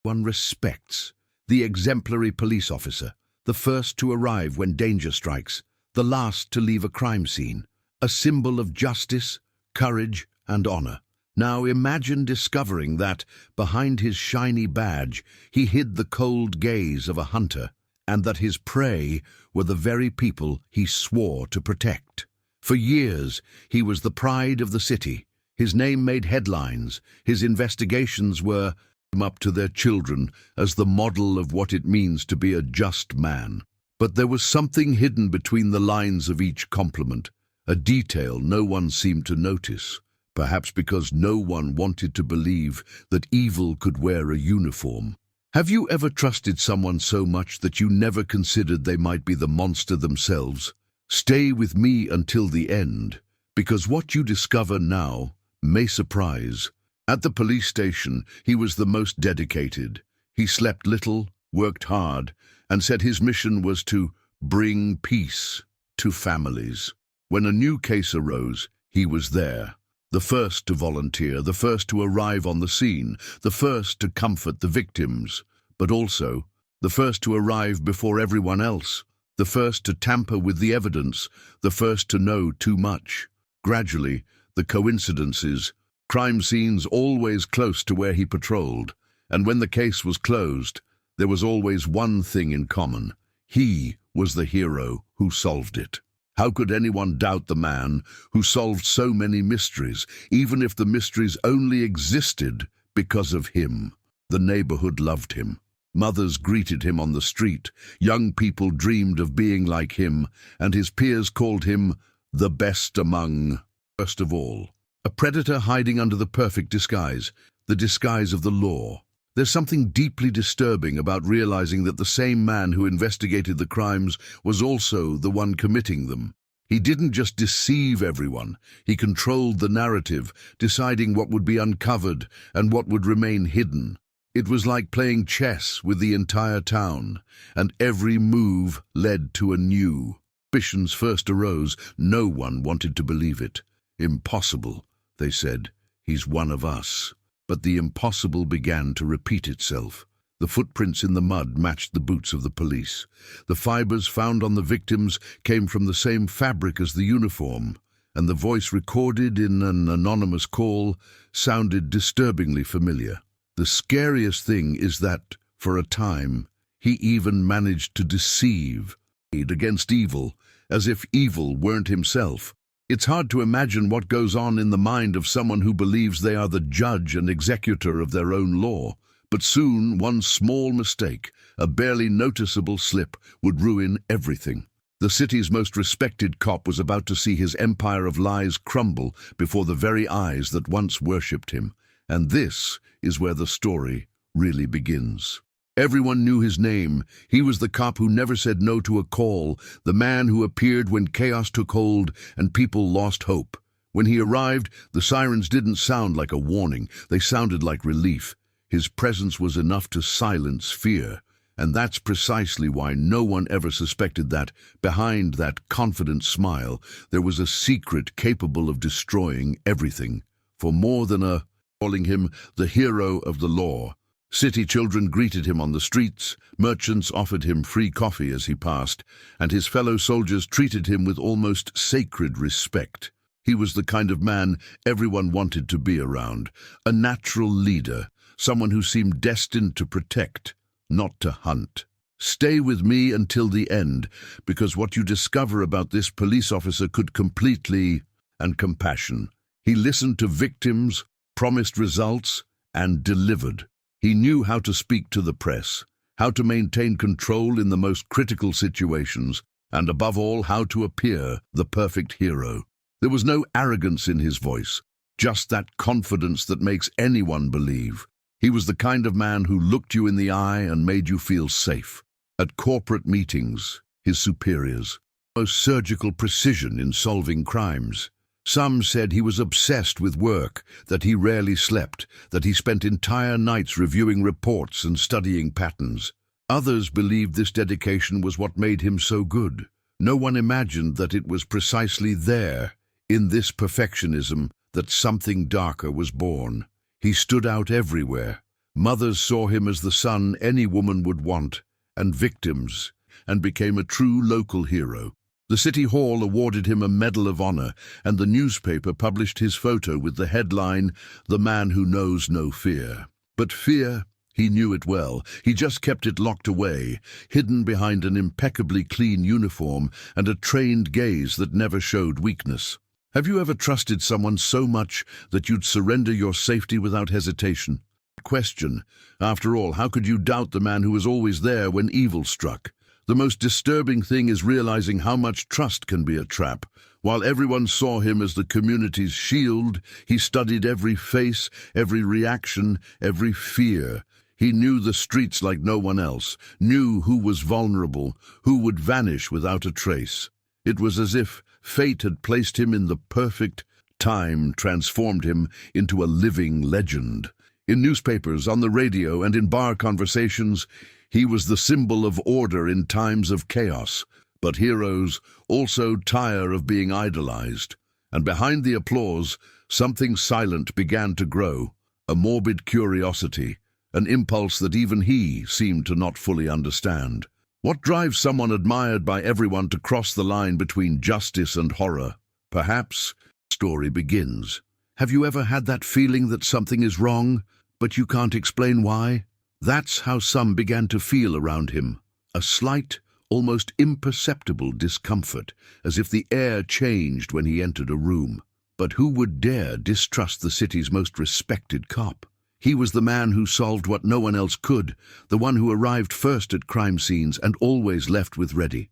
one respects. The exemplary police officer, the first to arrive when danger strikes, the last to leave a crime scene, a symbol of justice, courage, and honor. Now imagine discovering that, behind his shiny badge, he hid the cold gaze of a hunter, and that his prey were the very people he swore to protect. For years, he was the pride of the city. His name made headlines. His investigations were up to their children as the model of what it means to be a just man. But there was something hidden between the lines of each compliment, a detail no one seemed to notice, perhaps because no one wanted to believe that evil could wear a uniform. Have you ever trusted someone so much that you never considered they might be the monster themselves? Stay with me until the end, because what you discover now may surprise. At the police station, he was the most dedicated. He slept little, worked hard, and said his mission was to bring peace to families. When a new case arose, he was there. The first to volunteer, the first to arrive on the scene, the first to comfort the victims, but also the first to arrive before everyone else, the first to tamper with the evidence, the first to know too much. Gradually, the coincidences, crime scenes always close to where he patrolled, and when the case was closed, there was always one thing in common. He was the hero who solved it. How could anyone doubt the man who solved so many mysteries, even if the mysteries only existed because of him? The neighborhood loved him. Mothers greeted him on the street. Young people dreamed of being like him, and his peers called him the best among. First of all, a predator hiding under the perfect disguise, the disguise of the law. There's something deeply disturbing about realizing that the same man who investigated the crimes was also the one committing them. He didn't just deceive everyone, he controlled the narrative, deciding what would be uncovered and what would remain hidden. It was like playing chess with the entire town, and every move led to a new. Suspicions first arose. No one wanted to believe it. Impossible, they said. He's one of us. But the impossible began to repeat itself. The footprints in the mud matched the boots of the police. The fibers found on the victims came from the same fabric as the uniform, and the voice recorded in an anonymous call sounded disturbingly familiar. The scariest thing is that, for a time, he even managed to deceive against evil, as if evil weren't himself. It's hard to imagine what goes on in the mind of someone who believes they are the judge and executor of their own law. But soon, one small mistake, a barely noticeable slip, would ruin everything. The city's most respected cop was about to see his empire of lies crumble before the very eyes that once worshipped him. And this is where the story really begins. Everyone knew his name. He was the cop who never said no to a call, the man who appeared when chaos took hold and people lost hope. When he arrived, the sirens didn't sound like a warning, they sounded like relief. His presence was enough to silence fear, and that's precisely why no one ever suspected that, behind that confident smile, there was a secret capable of destroying everything. For more than calling him the hero of the law. City children greeted him on the streets, merchants offered him free coffee as he passed, and his fellow soldiers treated him with almost sacred respect. He was the kind of man everyone wanted to be around, a natural leader, someone who seemed destined to protect, not to hunt. Stay with me until the end, because what you discover about this police officer could completely and compassion. He listened to victims, promised results, and delivered. He knew how to speak to the press, how to maintain control in the most critical situations, and above all, how to appear the perfect hero. There was no arrogance in his voice, just that confidence that makes anyone believe. He was the kind of man who looked you in the eye and made you feel safe. At corporate meetings, his superiors, most surgical precision in solving crimes. Some said he was obsessed with work, that he rarely slept, that he spent entire nights reviewing reports and studying patterns. Others believed this dedication was what made him so good. No one imagined that it was precisely there, in this perfectionism, that something darker was born. He stood out everywhere, Mothers saw him as the son any woman would want, and victims, and became a true local hero. The City Hall awarded him a Medal of Honor, and the newspaper published his photo with the headline, "The Man Who Knows No Fear." But fear, he knew it well. He just kept it locked away, hidden behind an impeccably clean uniform and a trained gaze that never showed weakness. Have you ever trusted someone so much that you'd surrender your safety without hesitation? Question. After all, how could you doubt the man who was always there when evil struck? The most disturbing thing is realizing how much trust can be a trap. While everyone saw him as the community's shield, he studied every face, every reaction, every fear. He knew the streets like no one else, knew who was vulnerable, who would vanish without a trace. It was as if fate had placed him in the perfect time, transformed him into a living legend. In newspapers, on the radio, and in bar conversations, he was the symbol of order in times of chaos. But heroes also tire of being idolized. And behind the applause, something silent began to grow, a morbid curiosity, an impulse that even he seemed to not fully understand. What drives someone admired by everyone to cross the line between justice and horror? Perhaps the story begins. Have you ever had that feeling that something is wrong, but you can't explain why? That's how some began to feel around him. A slight, almost imperceptible discomfort, as if the air changed when he entered a room. But who would dare distrust the city's most respected cop? He was the man who solved what no one else could, the one who arrived first at crime scenes and always left with ready.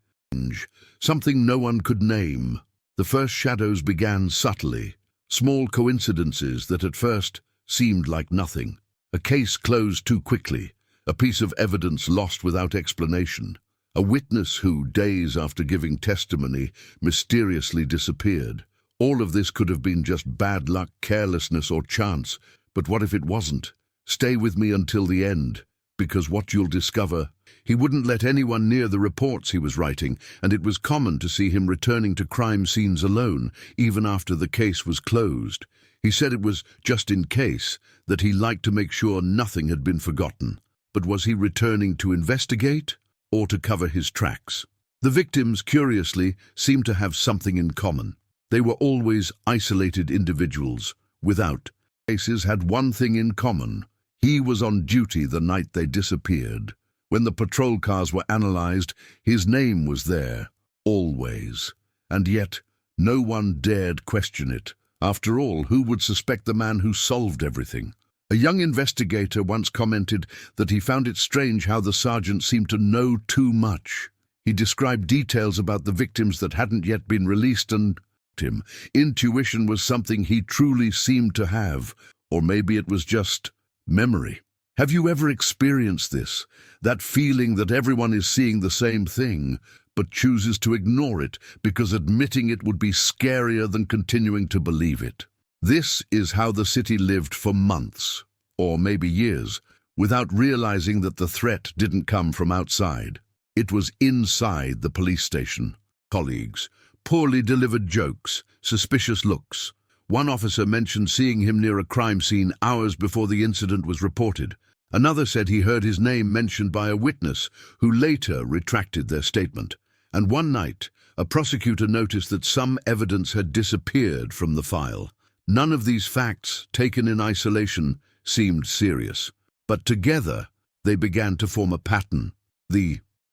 Something no one could name. The first shadows began subtly, small coincidences that at first seemed like nothing. A case closed too quickly, a piece of evidence lost without explanation, a witness who, days after giving testimony, mysteriously disappeared. All of this could have been just bad luck, carelessness, or chance, but what if it wasn't? Stay with me until the end, because what you'll discover, he wouldn't let anyone near the reports he was writing, and it was common to see him returning to crime scenes alone, even after the case was closed. He said it was just in case, that he liked to make sure nothing had been forgotten. But was he returning to investigate, or to cover his tracks? The victims, curiously, seemed to have something in common. They were always isolated individuals, without. Cases had one thing in common. He was on duty the night they disappeared. When the patrol cars were analyzed, his name was there, always. And yet, no one dared question it. After all, who would suspect the man who solved everything? A young investigator once commented that he found it strange how the sergeant seemed to know too much. He described details about the victims that hadn't yet been released, and intuition was something he truly seemed to have, or maybe it was just memory. Have you ever experienced this? That feeling that everyone is seeing the same thing, but chooses to ignore it because admitting it would be scarier than continuing to believe it. This is how the city lived for months, or maybe years, without realizing that the threat didn't come from outside. It was inside the police station. Colleagues, poorly delivered jokes, suspicious looks. One officer mentioned seeing him near a crime scene hours before the incident was reported. Another said he heard his name mentioned by a witness, who later retracted their statement. And one night, a prosecutor noticed that some evidence had disappeared from the file. None of these facts, taken in isolation, seemed serious. But together, they began to form a pattern.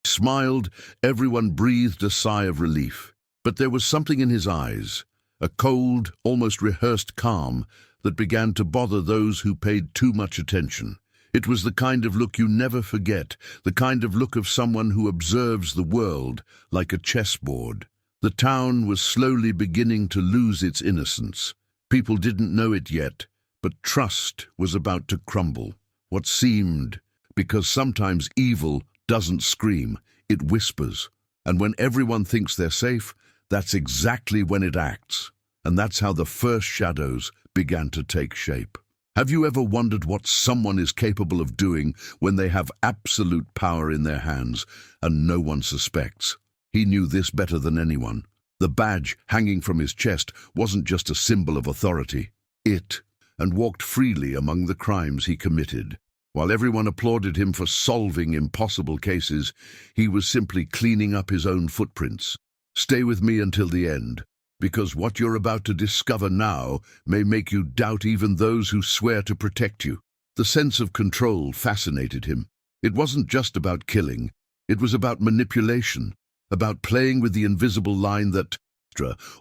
Smiled, everyone breathed a sigh of relief. But there was something in his eyes, a cold, almost rehearsed calm, that began to bother those who paid too much attention. It was the kind of look you never forget, the kind of look of someone who observes the world like a chessboard. The town was slowly beginning to lose its innocence. People didn't know it yet, but trust was about to crumble. What seemed, because sometimes evil doesn't scream, it whispers. And when everyone thinks they're safe, that's exactly when it acts. And that's how the first shadows began to take shape. Have you ever wondered what someone is capable of doing when they have absolute power in their hands and no one suspects? He knew this better than anyone. The badge hanging from his chest wasn't just a symbol of authority. And walked freely among the crimes he committed. While everyone applauded him for solving impossible cases, he was simply cleaning up his own footprints. Stay with me until the end, because what you're about to discover now may make you doubt even those who swear to protect you. The sense of control fascinated him. It wasn't just about killing, it was about manipulation, about playing with the invisible line that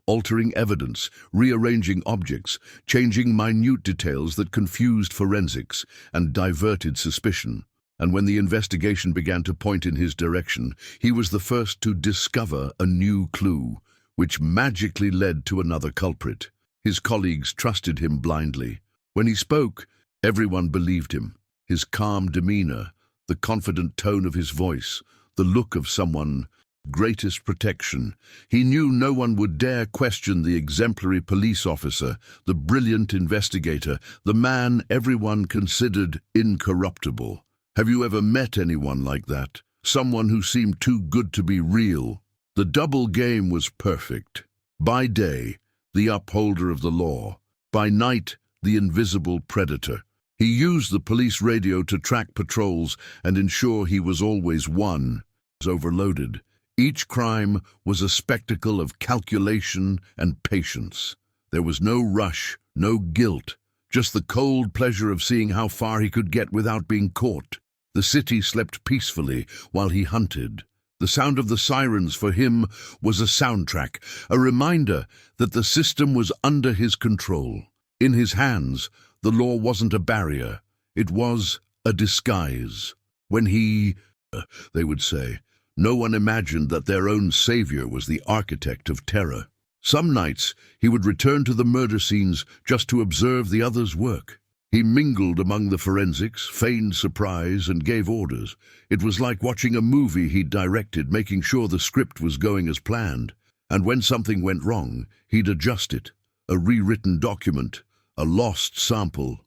altering evidence, rearranging objects, changing minute details that confused forensics and diverted suspicion. And when the investigation began to point in his direction, he was the first to discover a new clue, which magically led to another culprit. His colleagues trusted him blindly. When he spoke, everyone believed him. His calm demeanor, the confident tone of his voice, the look of someone greatest protection. He knew no one would dare question the exemplary police officer, the brilliant investigator, the man everyone considered incorruptible. Have you ever met anyone like that? Someone who seemed too good to be real? The double game was perfect. By day, the upholder of the law. By night, the invisible predator. He used the police radio to track patrols and ensure he was always one. Overloaded. Each crime was a spectacle of calculation and patience. There was no rush, no guilt, just the cold pleasure of seeing how far he could get without being caught. The city slept peacefully while he hunted. The sound of the sirens for him was a soundtrack, a reminder that the system was under his control. In his hands, the law wasn't a barrier, it was a disguise. When they would say, no one imagined that their own savior was the architect of terror. Some nights he would return to the murder scenes just to observe the others' work. He mingled among the forensics, feigned surprise, and gave orders. It was like watching a movie he'd directed, making sure the script was going as planned. And when something went wrong, he'd adjust it. A rewritten document, a lost sample.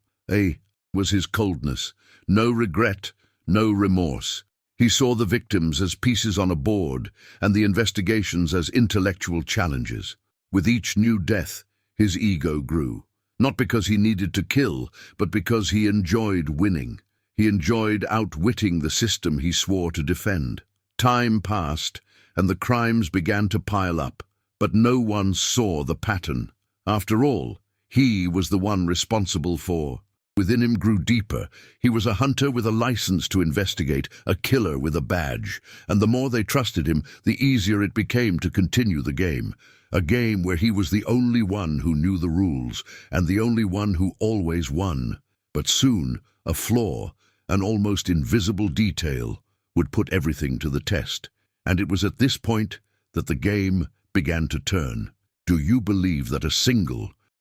Was his coldness. No regret, no remorse. He saw the victims as pieces on a board and the investigations as intellectual challenges. With each new death, his ego grew. Not because he needed to kill, but because he enjoyed winning. He enjoyed outwitting the system he swore to defend. Time passed, and the crimes began to pile up, but no one saw the pattern. After all, he was the one responsible for. Within him grew deeper. He was a hunter with a license to investigate, a killer with a badge. And the more they trusted him, the easier it became to continue the game. A game where he was the only one who knew the rules, and the only one who always won. But soon, a flaw, an almost invisible detail, would put everything to the test. And it was at this point that the game began to turn. Do you believe that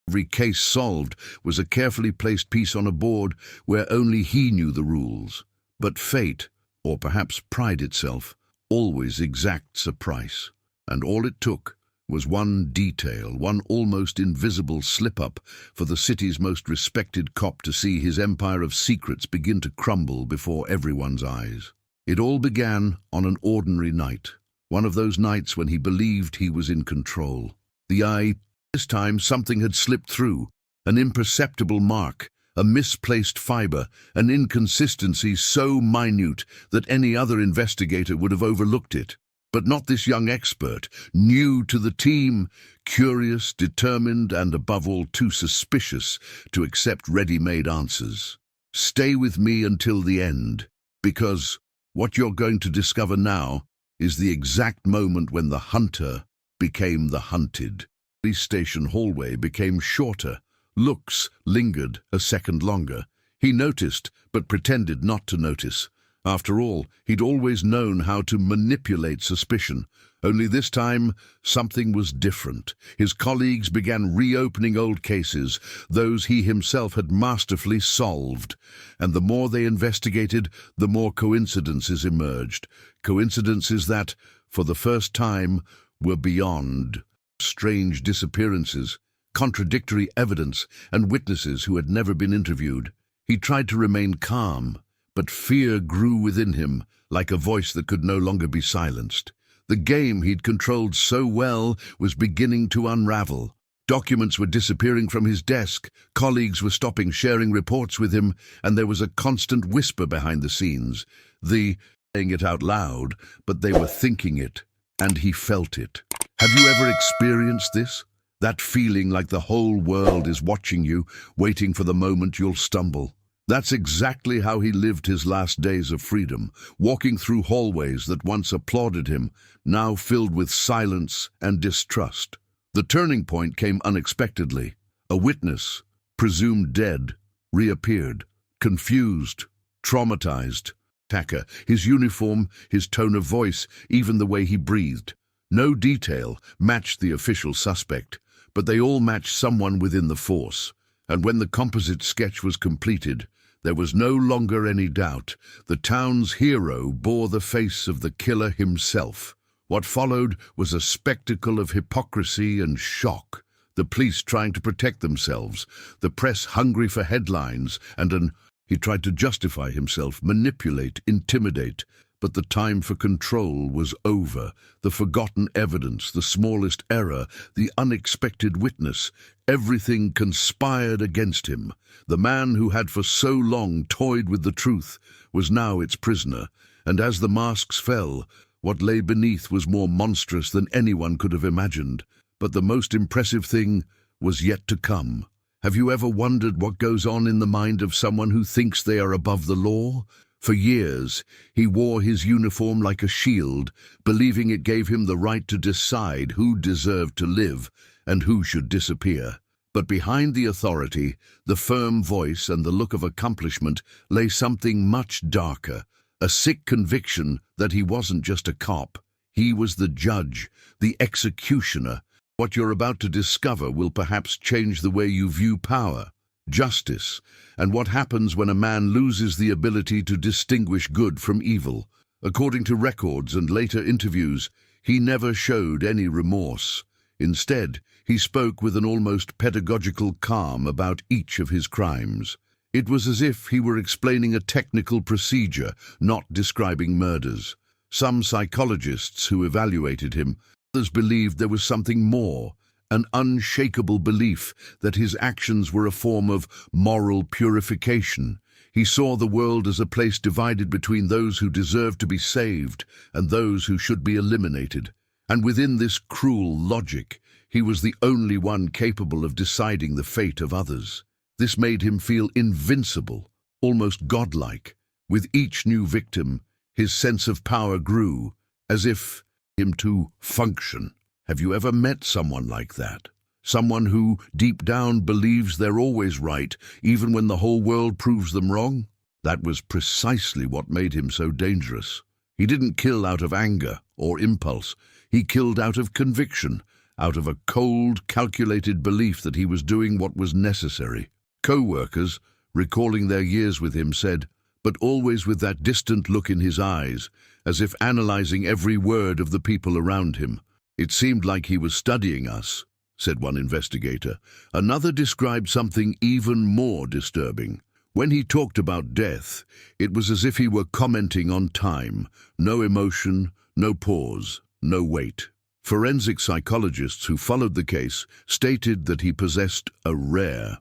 every case solved was a carefully placed piece on a board where only he knew the rules? But fate, or perhaps pride itself, always exacts a price. And all it took was one detail, one almost invisible slip-up for the city's most respected cop to see his empire of secrets begin to crumble before everyone's eyes. It all began on an ordinary night, one of those nights when he believed he was in control. This time something had slipped through, an imperceptible mark, a misplaced fiber, an inconsistency so minute that any other investigator would have overlooked it. But not this young expert, new to the team, curious, determined, and above all too suspicious to accept ready-made answers. Stay with me until the end, because what you're going to discover now is the exact moment when the hunter became the hunted. The police station hallway became shorter. Looks lingered a second longer. He noticed, but pretended not to notice. After all, he'd always known how to manipulate suspicion. Only this time, something was different. His colleagues began reopening old cases, those he himself had masterfully solved. And the more they investigated, the more coincidences emerged. Coincidences that, for the first time, were beyond. Strange disappearances, contradictory evidence, and witnesses who had never been interviewed. He tried to remain calm, but fear grew within him, like a voice that could no longer be silenced. The game he'd controlled so well was beginning to unravel. Documents were disappearing from his desk, colleagues were stopping sharing reports with him, and there was a constant whisper behind the scenes. Saying it out loud, but they were thinking it, and he felt it. Have you ever experienced this? That feeling like the whole world is watching you, waiting for the moment you'll stumble. That's exactly how he lived his last days of freedom, walking through hallways that once applauded him, now filled with silence and distrust. The turning point came unexpectedly. A witness, presumed dead, reappeared, confused, traumatized. Attacker, his uniform, his tone of voice, even the way he breathed. No detail matched the official suspect, but they all matched someone within the force. And when the composite sketch was completed, there was no longer any doubt. The town's hero bore the face of the killer himself. What followed was a spectacle of hypocrisy and shock. The police trying to protect themselves, the press hungry for headlines, and he tried to justify himself, manipulate, intimidate. But the time for control was over. The forgotten evidence, the smallest error, the unexpected witness, everything conspired against him. The man who had for so long toyed with the truth was now its prisoner, and as the masks fell, what lay beneath was more monstrous than anyone could have imagined. But the most impressive thing was yet to come. Have you ever wondered what goes on in the mind of someone who thinks they are above the law? For years, he wore his uniform like a shield, believing it gave him the right to decide who deserved to live and who should disappear. But behind the authority, the firm voice and the look of accomplishment lay something much darker, a sick conviction that he wasn't just a cop. He was the judge, the executioner. What you're about to discover will perhaps change the way you view power, justice, and what happens when a man loses the ability to distinguish good from evil. According to records and later interviews, he never showed any remorse. Instead, he spoke with an almost pedagogical calm about each of his crimes. It was as if he were explaining a technical procedure, not describing murders. Some psychologists who evaluated him, others believed there was something more, an unshakable belief that his actions were a form of moral purification. He saw the world as a place divided between those who deserved to be saved and those who should be eliminated. And within this cruel logic, he was the only one capable of deciding the fate of others. This made him feel invincible, almost godlike. With each new victim, his sense of power grew, as if him to function. Have you ever met someone like that? Someone who, deep down, believes they're always right, even when the whole world proves them wrong? That was precisely what made him so dangerous. He didn't kill out of anger or impulse. He killed out of conviction, out of a cold, calculated belief that he was doing what was necessary. Co-workers, recalling their years with him, said, but always with that distant look in his eyes, as if analyzing every word of the people around him. It seemed like he was studying us, said one investigator. Another described something even more disturbing. When he talked about death, it was as if he were commenting on time. No emotion, no pause, no wait. Forensic psychologists who followed the case stated that he possessed a rare,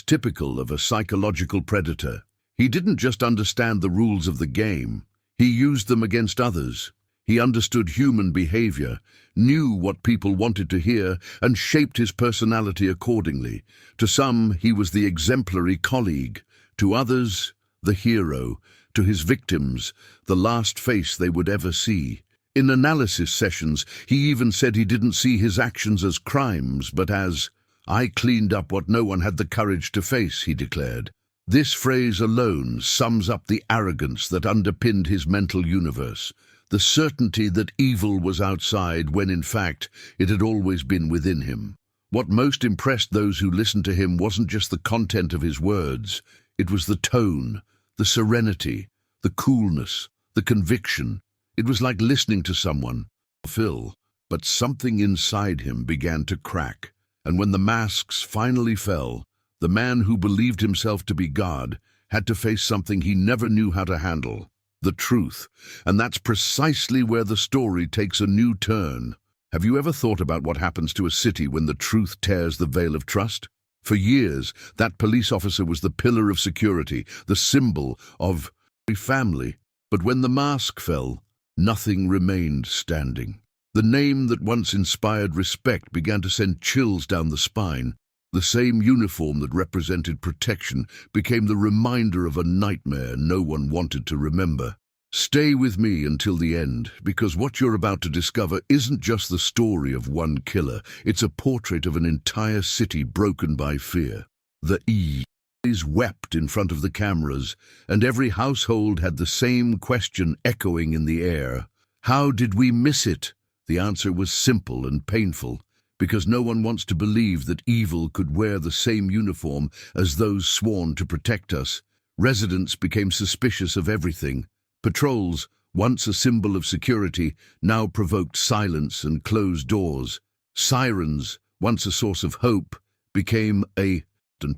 typical of a psychological predator. He didn't just understand the rules of the game, he used them against others. He understood human behavior, knew what people wanted to hear, and shaped his personality accordingly. To some, he was the exemplary colleague. To others, the hero. To his victims, the last face they would ever see. In analysis sessions, he even said he didn't see his actions as crimes, but as, "I cleaned up what no one had the courage to face," he declared. This phrase alone sums up the arrogance that underpinned his mental universe, the certainty that evil was outside when, in fact, it had always been within him. What most impressed those who listened to him wasn't just the content of his words, it was the tone, the serenity, the coolness, the conviction. It was like listening to someone, Phil, but something inside him began to crack. And when the masks finally fell, the man who believed himself to be God had to face something he never knew how to handle, the truth. And that's precisely where the story takes a new turn. Have you ever thought about what happens to a city when the truth tears the veil of trust? For years, that police officer was the pillar of security, the symbol of a family. But when the mask fell, nothing remained standing. The name that once inspired respect began to send chills down the spine. The same uniform that represented protection became the reminder of a nightmare no one wanted to remember. Stay with me until the end, because what you're about to discover isn't just the story of one killer. It's a portrait of an entire city broken by fear. The E's wept in front of the cameras, and every household had the same question echoing in the air. How did we miss it? The answer was simple and painful, because no one wants to believe that evil could wear the same uniform as those sworn to protect us. Residents became suspicious of everything. Patrols, once a symbol of security, now provoked silence and closed doors. Sirens, once a source of hope, became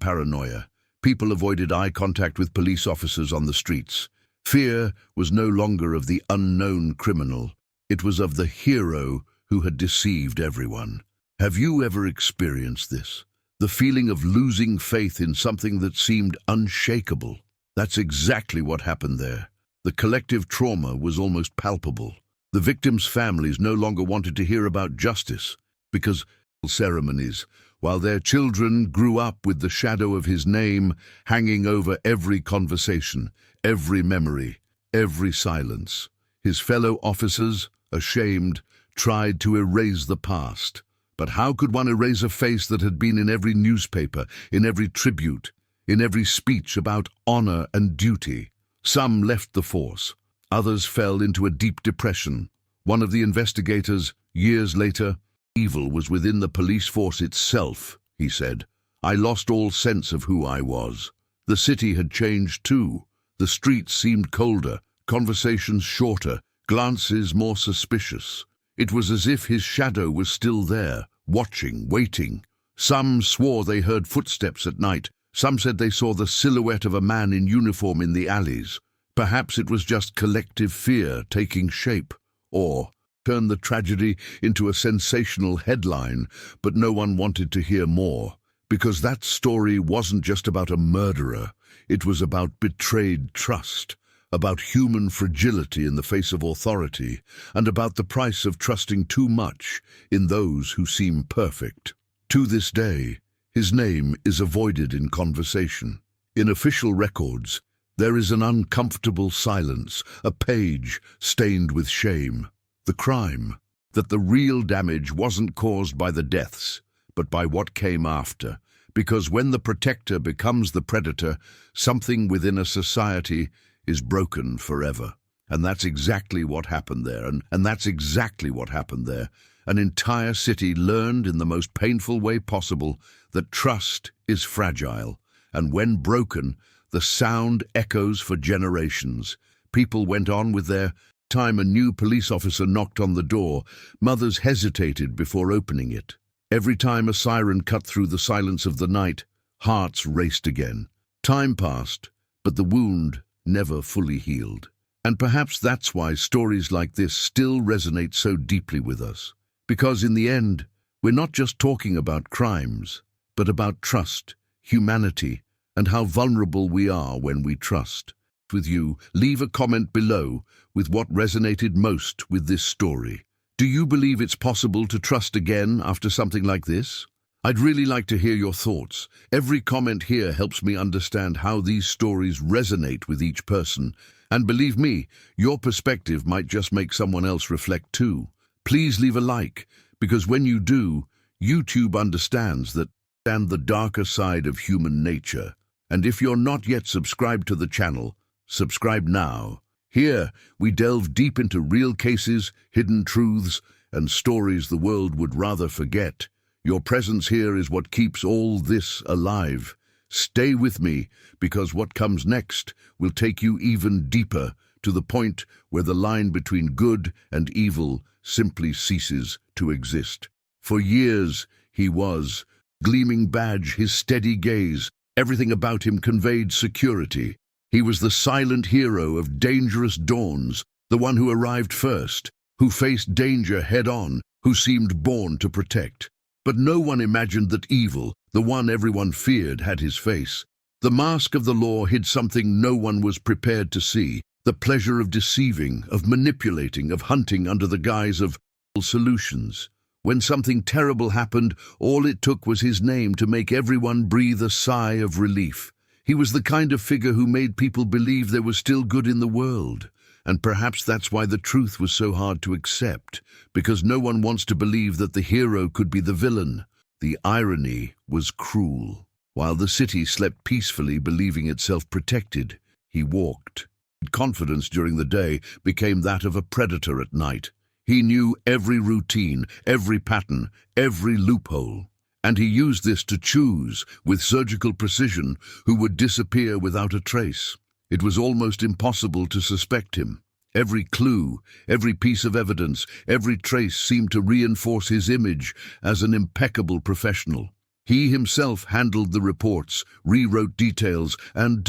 paranoia. People avoided eye contact with police officers on the streets. Fear was no longer of the unknown criminal. It was of the hero who had deceived everyone. Have you ever experienced this? The feeling of losing faith in something that seemed unshakable. That's exactly what happened there. The collective trauma was almost palpable. The victims' families no longer wanted to hear about justice because ceremonies, while their children grew up with the shadow of his name hanging over every conversation, every memory, every silence. His fellow officers, ashamed, tried to erase the past. But how could one erase a face that had been in every newspaper, in every tribute, in every speech about honor and duty? Some left the force. Others fell into a deep depression. One of the investigators, years later, evil was within the police force itself, he said. I lost all sense of who I was. The city had changed too. The streets seemed colder, conversations shorter, glances more suspicious. It was as if his shadow was still there, watching, waiting. Some swore they heard footsteps at night. Some said they saw the silhouette of a man in uniform in the alleys. Perhaps it was just collective fear taking shape, or turned the tragedy into a sensational headline, but no one wanted to hear more, because that story wasn't just about a murderer. It was about betrayed trust, about human fragility in the face of authority, and about the price of trusting too much in those who seem perfect. To this day, his name is avoided in conversation. In official records, there is an uncomfortable silence, a page stained with shame. The crime, that the real damage wasn't caused by the deaths, but by what came after. Because when the protector becomes the predator, something within a society is broken forever. And that's exactly what happened there. And that's exactly what happened there. An entire city learned in the most painful way possible that trust is fragile, and when broken, the sound echoes for generations. People went on with their time. A new police officer knocked on the door. Mothers hesitated before opening it. Every time a siren cut through the silence of the night, hearts raced again. Time passed, but the wound never fully healed. And perhaps that's why stories like this still resonate so deeply with us. Because in the end, we're not just talking about crimes, but about trust, humanity, and how vulnerable we are when we trust. With you, leave a comment below with what resonated most with this story. Do you believe it's possible to trust again after something like this? I'd really like to hear your thoughts. Every comment here helps me understand how these stories resonate with each person. And believe me, your perspective might just make someone else reflect too. Please leave a like, because when you do, YouTube understands that and the darker side of human nature. And if you're not yet subscribed to the channel, subscribe now. Here, we delve deep into real cases, hidden truths, and stories the world would rather forget. Your presence here is what keeps all this alive. Stay with me, because what comes next will take you even deeper, to the point where the line between good and evil simply ceases to exist. For years, he was gleaming badge, his steady gaze. Everything about him conveyed security. He was the silent hero of dangerous dawns, the one who arrived first, who faced danger head-on, who seemed born to protect. But no one imagined that evil, the one everyone feared, had his face. The mask of the law hid something no one was prepared to see, the pleasure of deceiving, of manipulating, of hunting under the guise of solutions. When something terrible happened, all it took was his name to make everyone breathe a sigh of relief. He was the kind of figure who made people believe there was still good in the world. And perhaps that's why the truth was so hard to accept, because no one wants to believe that the hero could be the villain. The irony was cruel. While the city slept peacefully, believing itself protected, he walked. Confidence during the day became that of a predator at night. He knew every routine, every pattern, every loophole. And he used this to choose, with surgical precision, who would disappear without a trace. It was almost impossible to suspect him. Every clue, every piece of evidence, every trace seemed to reinforce his image as an impeccable professional. He himself handled the reports, rewrote details, and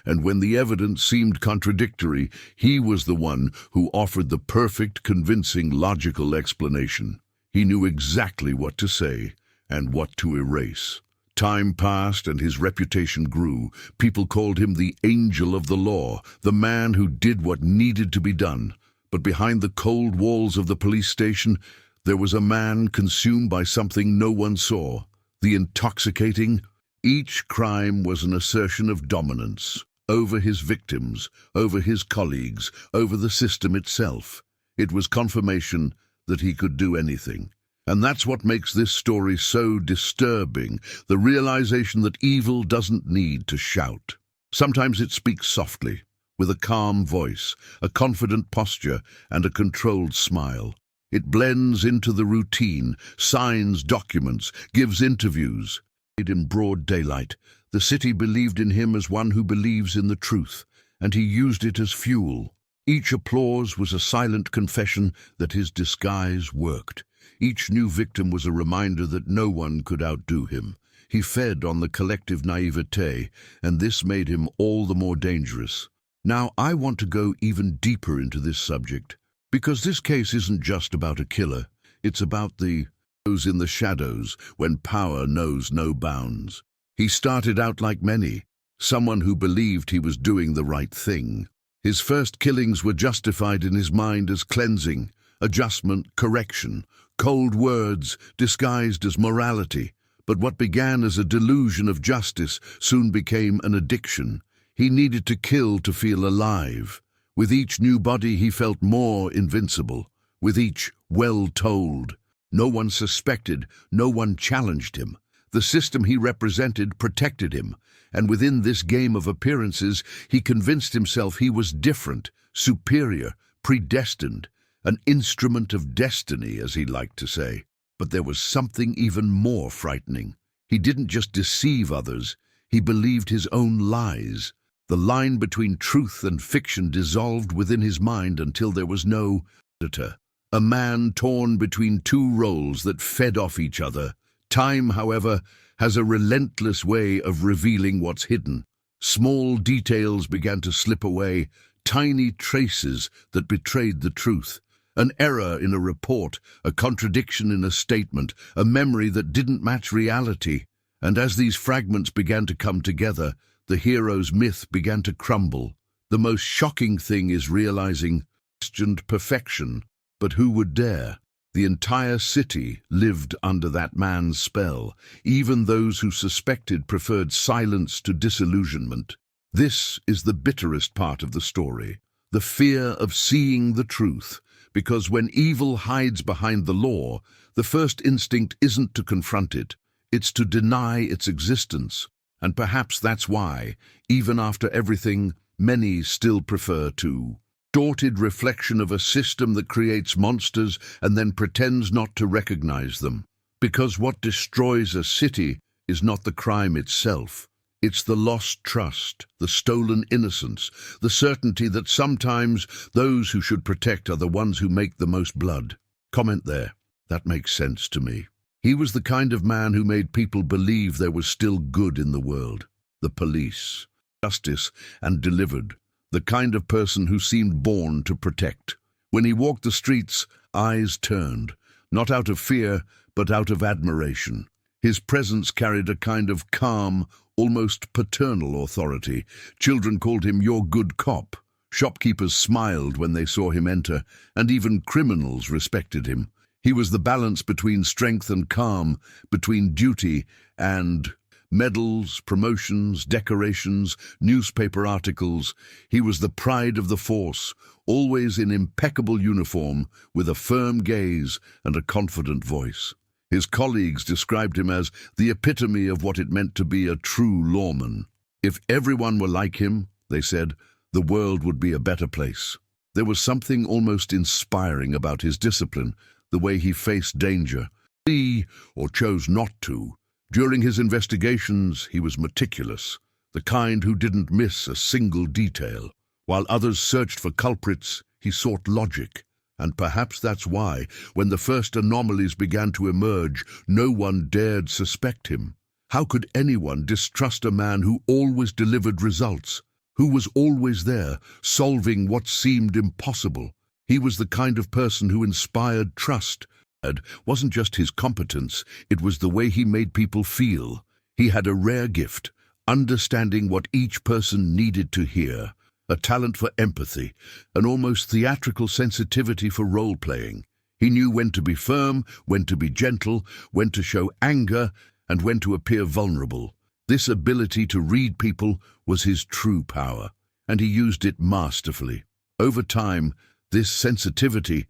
when the evidence seemed contradictory, he was the one who offered the perfect, convincing, logical explanation. He knew exactly what to say and what to erase. Time passed and his reputation grew. People called him the angel of the law, the man who did what needed to be done. But behind the cold walls of the police station, there was a man consumed by something no one saw, the intoxicating. Each crime was an assertion of dominance, over his victims, over his colleagues, over the system itself. It was confirmation that he could do anything. And that's what makes this story so disturbing, the realization that evil doesn't need to shout. Sometimes it speaks softly, with a calm voice, a confident posture, and a controlled smile. It blends into the routine, signs documents, gives interviews. In broad daylight, the city believed in him as one who believes in the truth, and he used it as fuel. Each applause was a silent confession that his disguise worked. Each new victim was a reminder that no one could outdo him. He fed on the collective naivete, and this made him all the more dangerous. Now, I want to go even deeper into this subject, because this case isn't just about a killer. It's about those in the shadows, when power knows no bounds. He started out like many, someone who believed he was doing the right thing. His first killings were justified in his mind as cleansing, adjustment, correction, cold words disguised as morality. But what began as a delusion of justice soon became an addiction. He needed to kill to feel alive. With each new body he felt more invincible. With each well-told. No one suspected, no one challenged him. The system he represented protected him, and within this game of appearances he convinced himself he was different, superior, predestined, an instrument of destiny, as he liked to say. But there was something even more frightening. He didn't just deceive others, he believed his own lies. The line between truth and fiction dissolved within his mind until there was no editor. A man torn between two roles that fed off each other. Time, however, has a relentless way of revealing what's hidden. Small details began to slip away, tiny traces that betrayed the truth. An error in a report, a contradiction in a statement, a memory that didn't match reality. And as these fragments began to come together, the hero's myth began to crumble. The most shocking thing is realizing questioned perfection. But who would dare? The entire city lived under that man's spell. Even those who suspected preferred silence to disillusionment. This is the bitterest part of the story, the fear of seeing the truth. Because when evil hides behind the law, the first instinct isn't to confront it, it's to deny its existence. And perhaps that's why, even after everything, many still prefer to distorted reflection of a system that creates monsters and then pretends not to recognize them. Because what destroys a city is not the crime itself. It's the lost trust, the stolen innocence, the certainty that sometimes those who should protect are the ones who make the most blood. Comment there. That makes sense to me. He was the kind of man who made people believe there was still good in the world. The police, justice, and delivered. The kind of person who seemed born to protect. When he walked the streets, eyes turned, not out of fear, but out of admiration. His presence carried a kind of calm, almost paternal authority. Children called him your good cop. Shopkeepers smiled when they saw him enter, and even criminals respected him. He was the balance between strength and calm, between duty and medals, promotions, decorations, newspaper articles. He was the pride of the force, always in impeccable uniform, with a firm gaze and a confident voice. His colleagues described him as the epitome of what it meant to be a true lawman. If everyone were like him, they said, the world would be a better place. There was something almost inspiring about his discipline, the way he faced danger, or chose not to. During his investigations, he was meticulous, the kind who didn't miss a single detail. While others searched for culprits, he sought logic. And perhaps that's why, when the first anomalies began to emerge, no one dared suspect him. How could anyone distrust a man who always delivered results, who was always there, solving what seemed impossible? He was the kind of person who inspired trust. It wasn't just his competence, it was the way he made people feel. He had a rare gift, understanding what each person needed to hear, a talent for empathy, an almost theatrical sensitivity for role-playing. He knew when to be firm, when to be gentle, when to show anger, and when to appear vulnerable. This ability to read people was his true power, and he used it masterfully. Over time, this sensitivity,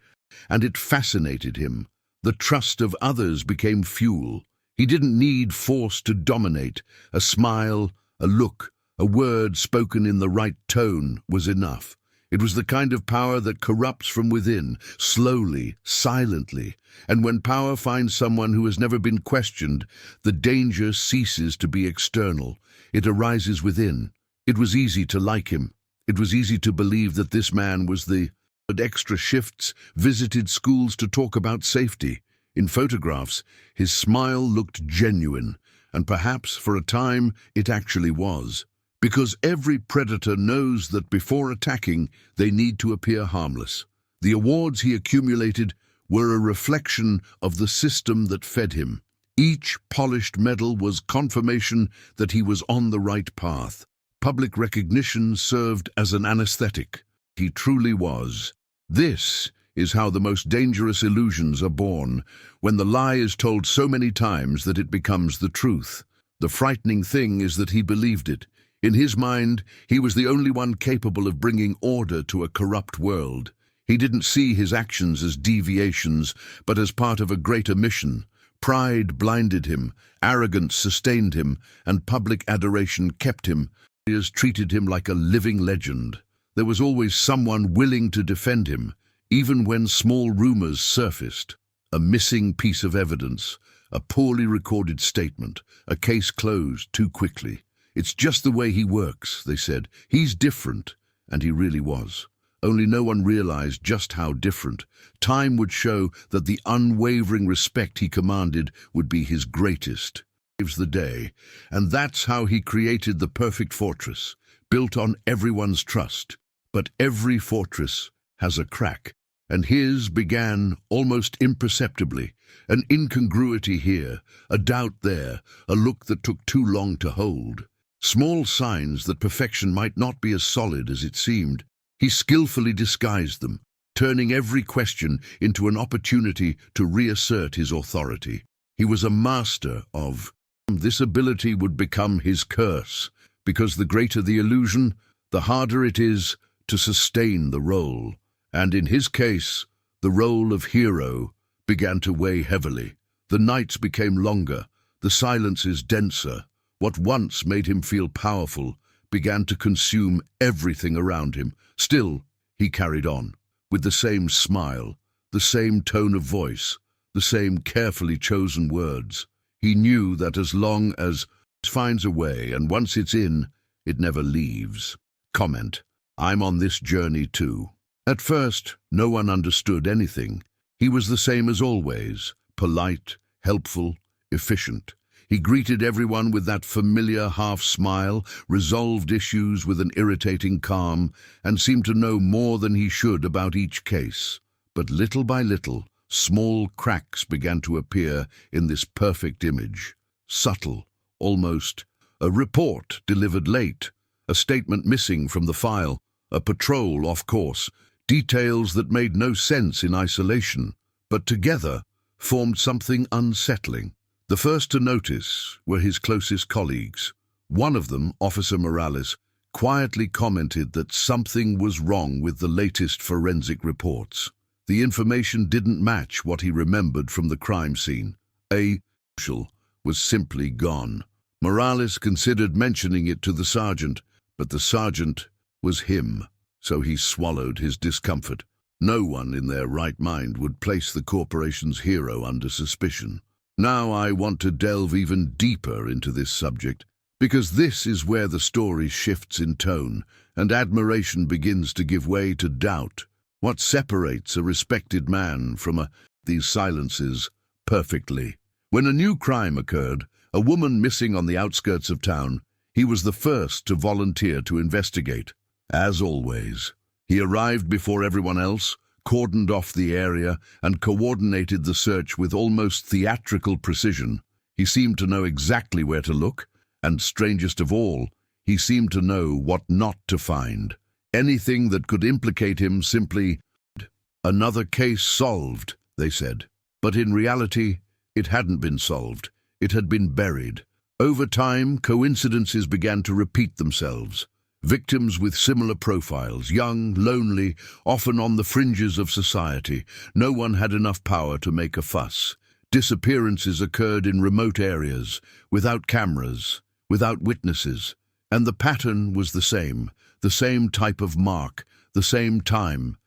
and it fascinated him. The trust of others became fuel. He didn't need force to dominate. A smile, a look, a word spoken in the right tone was enough. It was the kind of power that corrupts from within, slowly, silently. And when power finds someone who has never been questioned, the danger ceases to be external. It arises within. It was easy to like him. It was easy to believe that this man was the extra shifts, visited schools to talk about safety. In photographs, his smile looked genuine, and perhaps for a time it actually was. Because every predator knows that before attacking, they need to appear harmless. The awards he accumulated were a reflection of the system that fed him. Each polished medal was confirmation that he was on the right path. Public recognition served as an anesthetic. He truly was. This is how the most dangerous illusions are born, when the lie is told so many times that it becomes the truth. The frightening thing is that he believed it. In his mind, he was the only one capable of bringing order to a corrupt world. He didn't see his actions as deviations, but as part of a greater mission. Pride blinded him, arrogance sustained him, and public adoration kept him. Peers treated him like a living legend. There was always someone willing to defend him, even when small rumors surfaced. A missing piece of evidence, a poorly recorded statement, a case closed too quickly. It's just the way he works, they said. He's different, and he really was. Only no one realized just how different. Time would show that the unwavering respect he commanded would be his greatest. Saves the day, and that's how he created the perfect fortress, built on everyone's trust. But every fortress has a crack, and his began almost imperceptibly. An incongruity here, a doubt there, a look that took too long to hold. Small signs that perfection might not be as solid as it seemed. He skillfully disguised them, turning every question into an opportunity to reassert his authority. He was a master of. This ability would become his curse, because the greater the illusion, the harder it is to sustain the role. And in his case, the role of hero began to weigh heavily. The nights became longer, the silences denser. What once made him feel powerful began to consume everything around him. Still, he carried on, with the same smile, the same tone of voice, the same carefully chosen words. He knew that as long as it finds a way, and once it's in, it never leaves. Comment: I'm on this journey too. At first, no one understood anything. He was the same as always, polite, helpful, efficient. He greeted everyone with that familiar half-smile, resolved issues with an irritating calm, and seemed to know more than he should about each case. But little by little, small cracks began to appear in this perfect image. Subtle, almost. A report delivered late, a statement missing from the file, a patrol off course, details that made no sense in isolation, but together formed something unsettling. The first to notice were his closest colleagues. One of them, Officer Morales, quietly commented that something was wrong with the latest forensic reports. The information didn't match what he remembered from the crime scene. A was simply gone. Morales considered mentioning it to the sergeant, but the sergeant was him, so he swallowed his discomfort. No one in their right mind would place the corporation's hero under suspicion. Now I want to delve even deeper into this subject, because this is where the story shifts in tone and admiration begins to give way to doubt. What separates a respected man from these silences perfectly. When a new crime occurred, a woman missing on the outskirts of town, he was the first to volunteer to investigate. As always, he arrived before everyone else, cordoned off the area, and coordinated the search with almost theatrical precision. He seemed to know exactly where to look, and strangest of all, he seemed to know what not to find. Anything that could implicate him simply. Another case solved, they said. But in reality, it hadn't been solved. It had been buried. Over time, coincidences began to repeat themselves. Victims with similar profiles, young, lonely, often on the fringes of society. No one had enough power to make a fuss. Disappearances occurred in remote areas, without cameras, without witnesses. And the pattern was the same type of mark, the same time.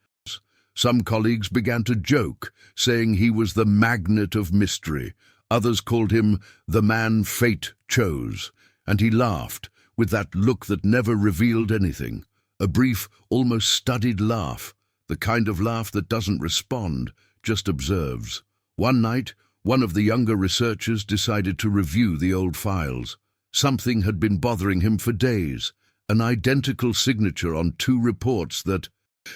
Some colleagues began to joke, saying he was the magnet of mystery. Others called him the man fate chose, and he laughed, with that look that never revealed anything. A brief, almost studied laugh, the kind of laugh that doesn't respond, just observes. One night, one of the younger researchers decided to review the old files. Something had been bothering him for days, an identical signature on two reports that,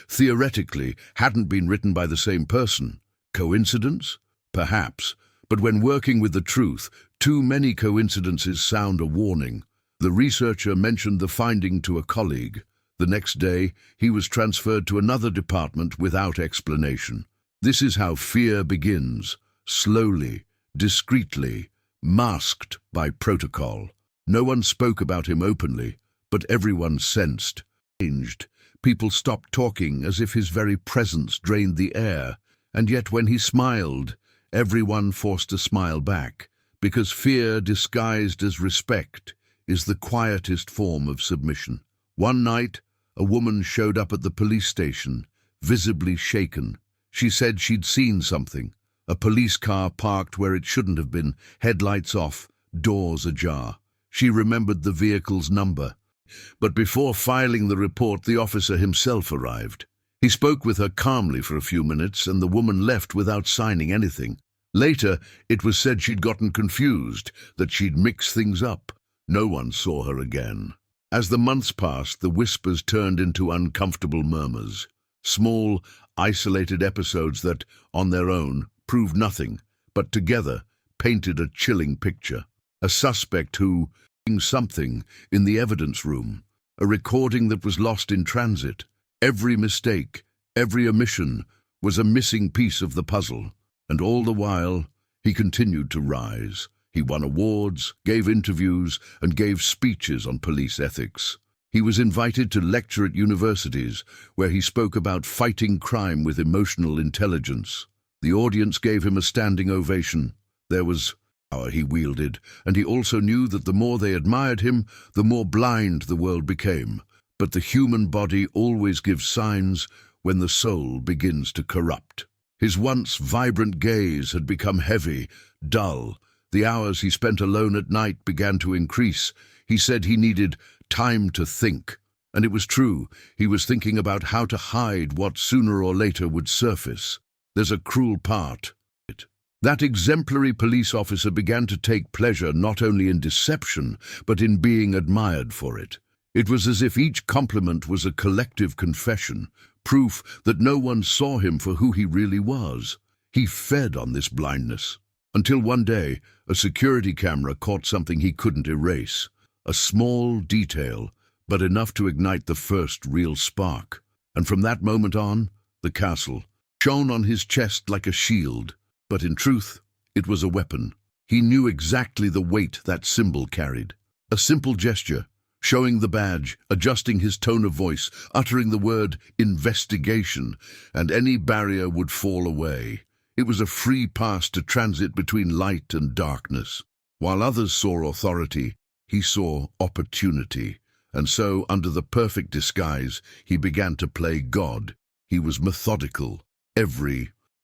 theoretically, hadn't been written by the same person. Coincidence? Perhaps. But when working with the truth, too many coincidences sound a warning. The researcher mentioned the finding to a colleague. The next day, he was transferred to another department without explanation. This is how fear begins, slowly, discreetly, masked by protocol. No one spoke about him openly, but everyone sensed. Changed. People stopped talking as if his very presence drained the air, and yet when he smiled, everyone forced a smile back, because fear disguised as respect is the quietest form of submission. One night, a woman showed up at the police station, visibly shaken. She said she'd seen something. A police car parked where it shouldn't have been, headlights off, doors ajar. She remembered the vehicle's number. But before filing the report, the officer himself arrived. He spoke with her calmly for a few minutes, and the woman left without signing anything. Later, it was said she'd gotten confused, that she'd mixed things up. No one saw her again. As the months passed, the whispers turned into uncomfortable murmurs. Small, isolated episodes that, on their own, proved nothing, but together painted a chilling picture. A suspect who, something in the evidence room, a recording that was lost in transit. Every mistake, every omission was a missing piece of the puzzle. And all the while, he continued to rise. He won awards, gave interviews, and gave speeches on police ethics. He was invited to lecture at universities, where he spoke about fighting crime with emotional intelligence. The audience gave him a standing ovation. There was power he wielded, and he also knew that the more they admired him, the more blind the world became. But the human body always gives signs when the soul begins to corrupt. His once vibrant gaze had become heavy, dull. The hours he spent alone at night began to increase. He said he needed time to think. And it was true. He was thinking about how to hide what sooner or later would surface. There's a cruel part. That exemplary police officer began to take pleasure not only in deception, but in being admired for it. It was as if each compliment was a collective confession, proof that no one saw him for who he really was. He fed on this blindness, until one day a security camera caught something he couldn't erase. A small detail, but enough to ignite the first real spark. And from that moment on, the castle shone on his chest like a shield. But in truth, it was a weapon. He knew exactly the weight that symbol carried. A simple gesture, showing the badge, adjusting his tone of voice, uttering the word investigation, and any barrier would fall away. It was a free pass to transit between light and darkness. While others saw authority, he saw opportunity. And so, under the perfect disguise, he began to play God. He was methodical,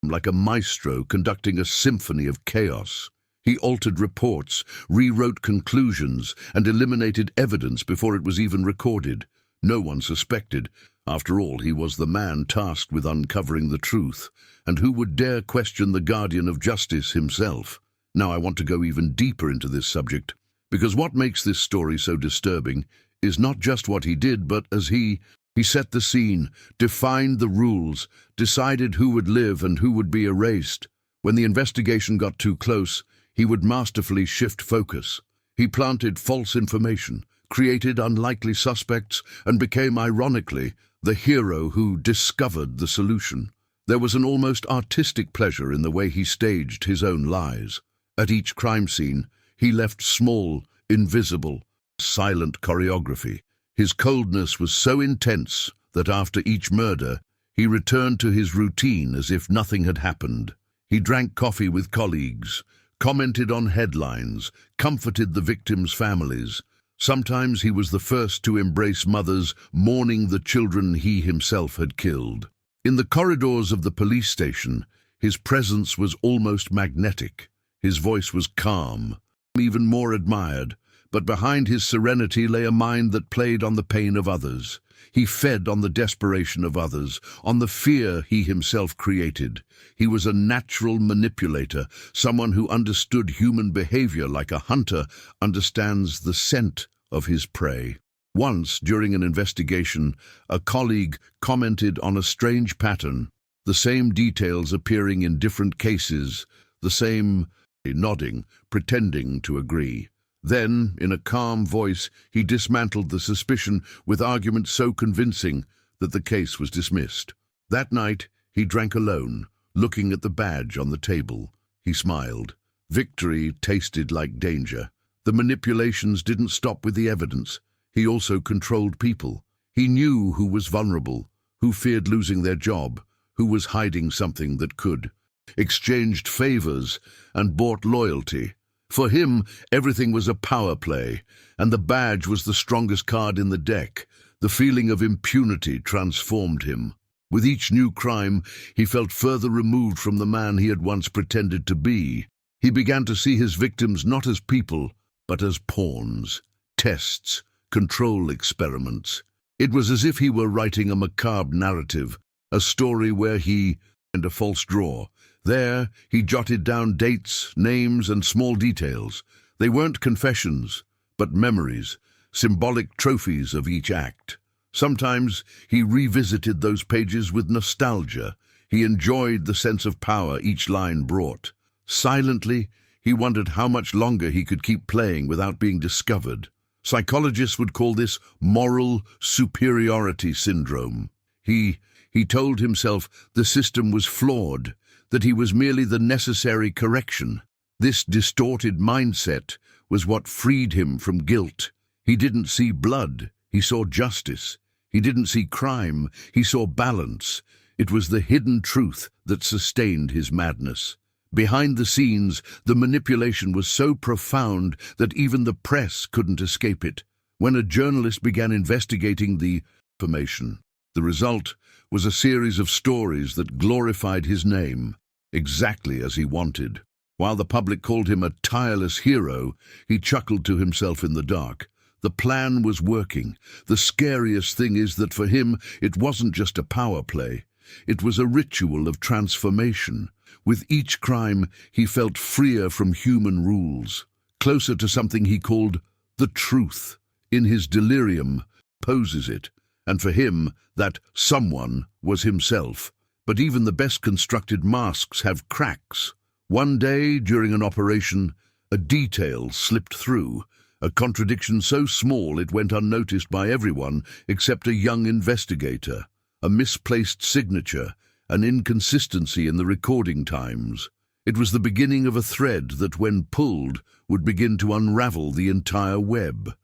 like a maestro conducting a symphony of chaos. He altered reports, rewrote conclusions, and eliminated evidence before it was even recorded. No one suspected. After all, he was the man tasked with uncovering the truth. And who would dare question the guardian of justice himself? Now I want to go even deeper into this subject, because what makes this story so disturbing is not just what he did, but as he set the scene, defined the rules, decided who would live and who would be erased. When the investigation got too close, he would masterfully shift focus. He planted false information, created unlikely suspects, and became, ironically, the hero who discovered the solution. There was an almost artistic pleasure in the way he staged his own lies. At each crime scene, he left small, invisible, silent choreography. His coldness was so intense that after each murder, he returned to his routine as if nothing had happened. He drank coffee with colleagues, commented on headlines, comforted the victims' families. Sometimes he was the first to embrace mothers mourning the children he himself had killed. In the corridors of the police station, his presence was almost magnetic. His voice was calm, even more admired, but behind his serenity lay a mind that played on the pain of others. He fed on the desperation of others, on the fear he himself created. He was a natural manipulator, someone who understood human behavior like a hunter understands the scent of his prey. Once, during an investigation, a colleague commented on a strange pattern, the same details appearing in different cases, the same nodding, pretending to agree. Then, in a calm voice, he dismantled the suspicion with arguments so convincing that the case was dismissed. That night, he drank alone, looking at the badge on the table. He smiled. Victory tasted like danger. The manipulations didn't stop with the evidence. He also controlled people. He knew who was vulnerable, who feared losing their job, who was hiding something that could. Exchanged favors and bought loyalty. For him, everything was a power play, and the badge was the strongest card in the deck. The feeling of impunity transformed him. With each new crime, he felt further removed from the man he had once pretended to be. He began to see his victims not as people, but as pawns, tests, control experiments. It was as if he were writing a macabre narrative, a story where he, and a false draw. There, he jotted down dates, names, and small details. They weren't confessions, but memories, symbolic trophies of each act. Sometimes he revisited those pages with nostalgia. He enjoyed the sense of power each line brought. Silently, he wondered how much longer he could keep playing without being discovered. Psychologists would call this moral superiority syndrome. He told himself the system was flawed, that he was merely the necessary correction. This distorted mindset was what freed him from guilt. He didn't see blood, he saw justice. He didn't see crime, he saw balance. It was the hidden truth that sustained his madness. Behind the scenes, the manipulation was so profound that even the press couldn't escape it. When a journalist began investigating the information, the result was a series of stories that glorified his name, exactly as he wanted. While the public called him a tireless hero, he chuckled to himself in the dark. The plan was working. The scariest thing is that for him, it wasn't just a power play. It was a ritual of transformation. With each crime, he felt freer from human rules, closer to something he called the truth. In his delirium, poses it, and for him, that someone was himself. But even the best constructed masks have cracks. One day, during an operation, a detail slipped through, a contradiction so small it went unnoticed by everyone except a young investigator, a misplaced signature, an inconsistency in the recording times. It was the beginning of a thread that, when pulled, would begin to unravel the entire web.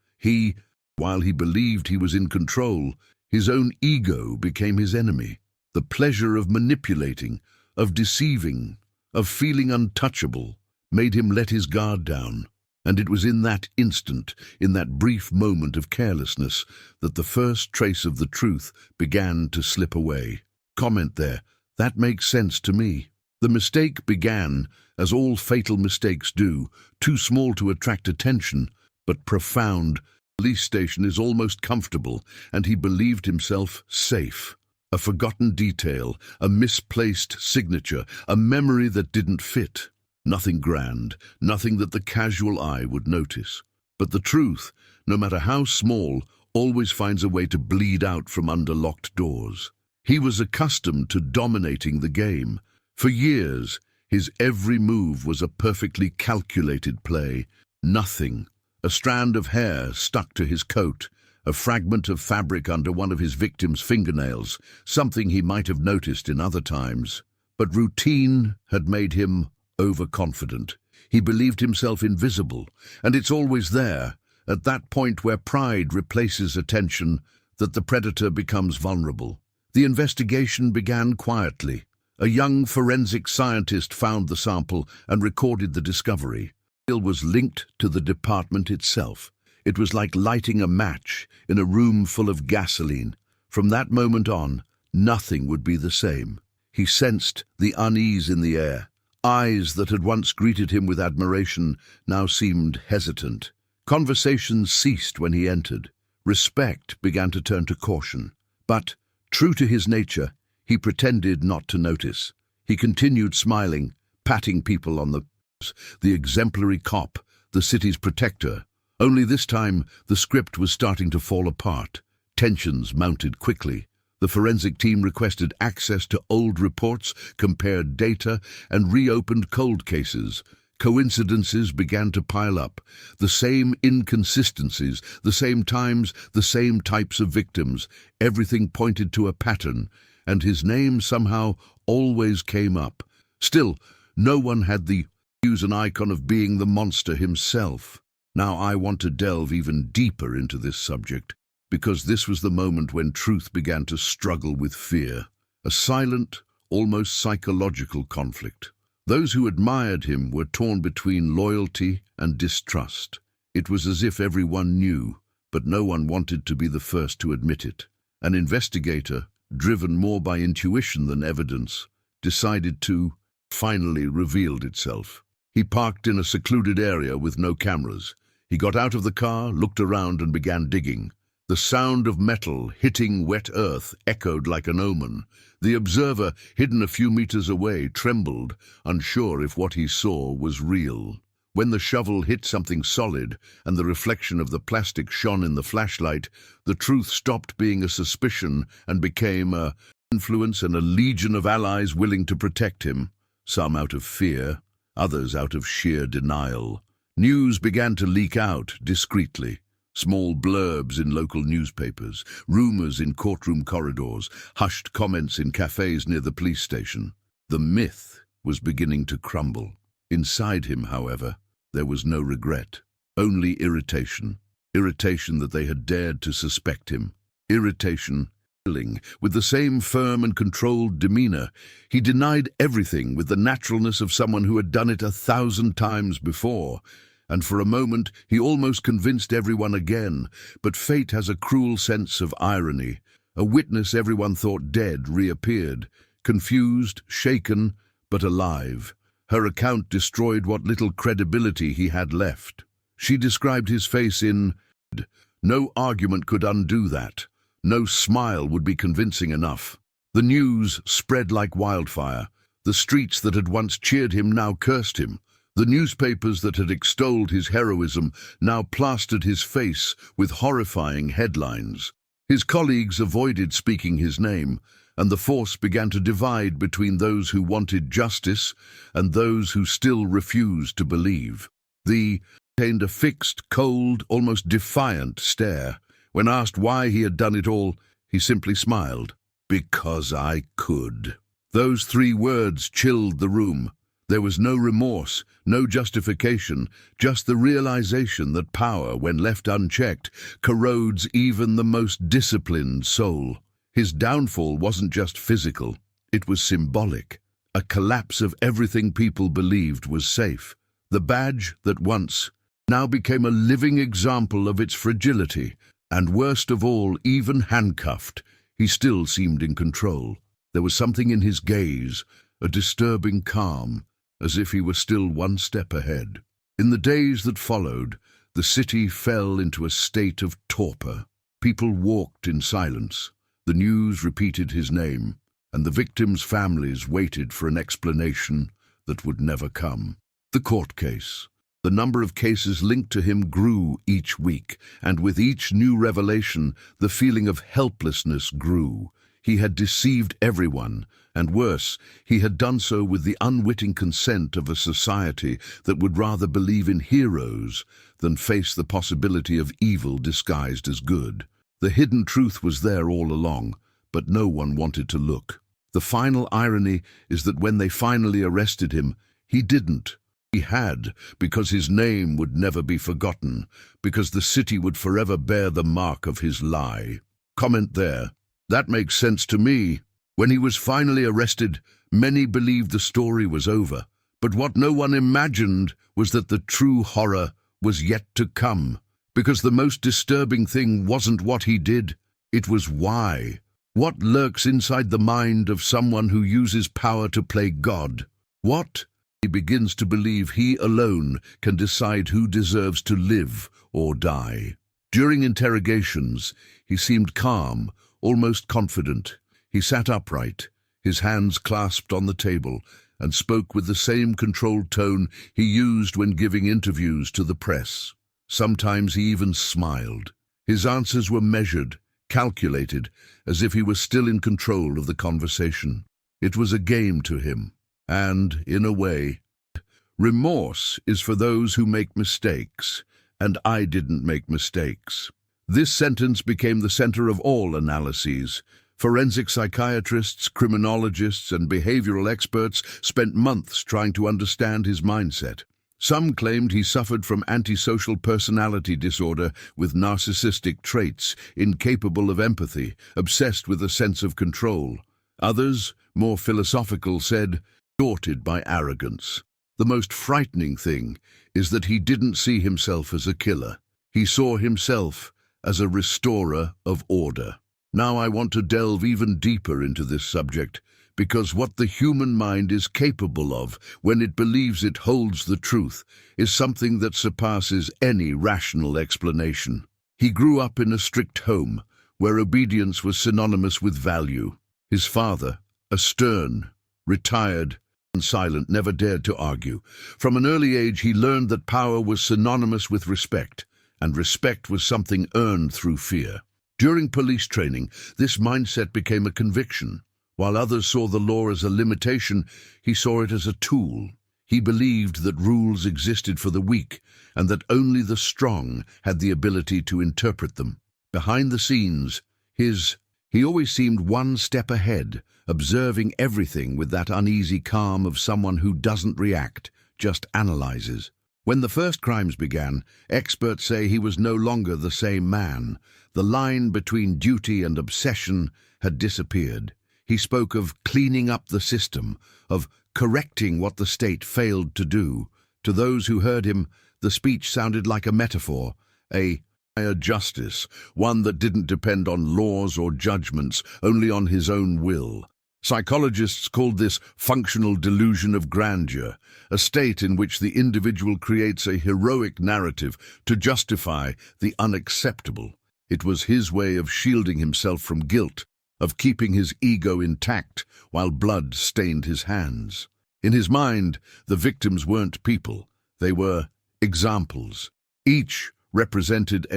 While he believed he was in control, his own ego became his enemy. The pleasure of manipulating, of deceiving, of feeling untouchable, made him let his guard down. And it was in that instant, in that brief moment of carelessness, that the first trace of the truth began to slip away. Comment there. That makes sense to me. The mistake began, as all fatal mistakes do, too small to attract attention, but profound. The police station is almost comfortable, and he believed himself safe. A forgotten detail, a misplaced signature, a memory that didn't fit. Nothing grand, nothing that the casual eye would notice. But the truth, no matter how small, always finds a way to bleed out from under locked doors. He was accustomed to dominating the game. For years, his every move was a perfectly calculated play. Nothing. A strand of hair stuck to his coat, a fragment of fabric under one of his victim's fingernails, something he might have noticed in other times. But routine had made him overconfident. He believed himself invisible, and it's always there, at that point where pride replaces attention, that the predator becomes vulnerable. The investigation began quietly. A young forensic scientist found the sample and recorded the discovery. It was linked to the department itself. It was like lighting a match in a room full of gasoline. From that moment on, nothing would be the same. He sensed the unease in the air. Eyes that had once greeted him with admiration now seemed hesitant. Conversations ceased when he entered. Respect began to turn to caution. But, true to his nature, he pretended not to notice. He continued smiling, patting people on the exemplary cop, the city's protector. Only this time, the script was starting to fall apart. Tensions mounted quickly. The forensic team requested access to old reports, compared data, and reopened cold cases. Coincidences began to pile up. The same inconsistencies, the same times, the same types of victims. Everything pointed to a pattern, and his name somehow always came up. Still, no one had the use an icon of being the monster himself. Now I want to delve even deeper into this subject, because this was the moment when truth began to struggle with fear. A silent, almost psychological conflict. Those who admired him were torn between loyalty and distrust. It was as if everyone knew, but no one wanted to be the first to admit it. An investigator, driven more by intuition than evidence, decided to, finally revealed itself. He parked in a secluded area with no cameras. He got out of the car, looked around, and began digging. The sound of metal hitting wet earth echoed like an omen. The observer, hidden a few meters away, trembled, unsure if what he saw was real. When the shovel hit something solid and the reflection of the plastic shone in the flashlight, the truth stopped being a suspicion and became an influence and a legion of allies willing to protect him, some out of fear, others out of sheer denial. News began to leak out discreetly. Small blurbs in local newspapers, rumors in courtroom corridors, hushed comments in cafes near the police station. The myth was beginning to crumble. Inside him, however, there was no regret, only irritation. Irritation that they had dared to suspect him. Irritation, with the same firm and controlled demeanor. He denied everything with the naturalness of someone who had done it 1,000 times before. And for a moment he almost convinced everyone again, but fate has a cruel sense of irony. A witness everyone thought dead reappeared, confused, shaken, but alive. Her account destroyed what little credibility he had left. She described his face in, no argument could undo that. No smile would be convincing enough. The news spread like wildfire. The streets that had once cheered him now cursed him. The newspapers that had extolled his heroism now plastered his face with horrifying headlines. His colleagues avoided speaking his name, and the force began to divide between those who wanted justice and those who still refused to believe. The maintained a fixed, cold, almost defiant stare. When asked why he had done it all, he simply smiled. "Because I could." Those 3 words chilled the room. There was no remorse, no justification, just the realization that power, when left unchecked, corrodes even the most disciplined soul. His downfall wasn't just physical, it was symbolic. A collapse of everything people believed was safe. The badge that once now became a living example of its fragility. And worst of all, even handcuffed, he still seemed in control. There was something in his gaze, a disturbing calm, as if he were still one step ahead. In the days that followed, the city fell into a state of torpor. People walked in silence. The news repeated his name, and the victims' families waited for an explanation that would never come. The court case. The number of cases linked to him grew each week, and with each new revelation, the feeling of helplessness grew. He had deceived everyone, and worse, he had done so with the unwitting consent of a society that would rather believe in heroes than face the possibility of evil disguised as good. The hidden truth was there all along, but no one wanted to look. The final irony is that when they finally arrested him, he didn't. He had, because his name would never be forgotten, because the city would forever bear the mark of his lie. Comment there. That makes sense to me. When he was finally arrested, many believed the story was over. But what no one imagined was that the true horror was yet to come. Because the most disturbing thing wasn't what he did, it was why. What lurks inside the mind of someone who uses power to play God? What? He begins to believe he alone can decide who deserves to live or die. During interrogations, he seemed calm, almost confident. He sat upright, his hands clasped on the table, and spoke with the same controlled tone he used when giving interviews to the press. Sometimes he even smiled. His answers were measured, calculated, as if he were still in control of the conversation. It was a game to him. And, in a way, remorse is for those who make mistakes, and I didn't make mistakes. This sentence became the center of all analyses. Forensic psychiatrists, criminologists, and behavioral experts spent months trying to understand his mindset. Some claimed he suffered from antisocial personality disorder with narcissistic traits, incapable of empathy, obsessed with a sense of control. Others, more philosophical, said, distorted by arrogance. The most frightening thing is that he didn't see himself as a killer. He saw himself as a restorer of order. Now I want to delve even deeper into this subject, because what the human mind is capable of when it believes it holds the truth is something that surpasses any rational explanation. He grew up in a strict home, where obedience was synonymous with value. His father, a stern, retired, and silent, never dared to argue. From an early age he learned that power was synonymous with respect, and respect was something earned through fear. During police training, this mindset became a conviction. While others saw the law as a limitation, he saw it as a tool. He believed that rules existed for the weak, and that only the strong had the ability to interpret them. Behind the scenes, he always seemed one step ahead, observing everything with that uneasy calm of someone who doesn't react, just analyzes. When the first crimes began, experts say he was no longer the same man. The line between duty and obsession had disappeared. He spoke of cleaning up the system, of correcting what the state failed to do. To those who heard him, the speech sounded like a metaphor, a justice, one that didn't depend on laws or judgments, only on his own will. Psychologists called this functional delusion of grandeur, a state in which the individual creates a heroic narrative to justify the unacceptable. It was his way of shielding himself from guilt, of keeping his ego intact while blood stained his hands. In his mind, the victims weren't people, they were examples. Each represented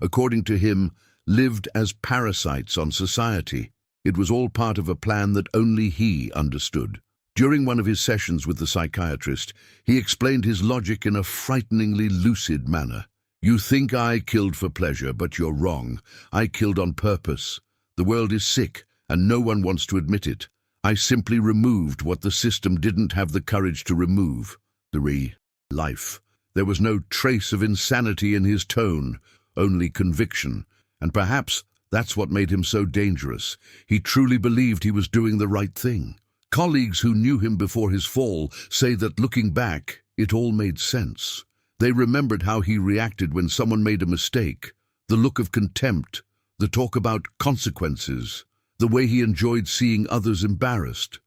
according to him, lived as parasites on society. It was all part of a plan that only he understood. During one of his sessions with the psychiatrist, he explained his logic in a frighteningly lucid manner. "You think I killed for pleasure, but you're wrong. I killed on purpose. The world is sick, and no one wants to admit it. I simply removed what the system didn't have the courage to remove. Life." There was no trace of insanity in his tone, only conviction. And perhaps that's what made him so dangerous. He truly believed he was doing the right thing. Colleagues who knew him before his fall say that looking back, it all made sense. They remembered how he reacted when someone made a mistake, the look of contempt, the talk about consequences, the way he enjoyed seeing others embarrassed.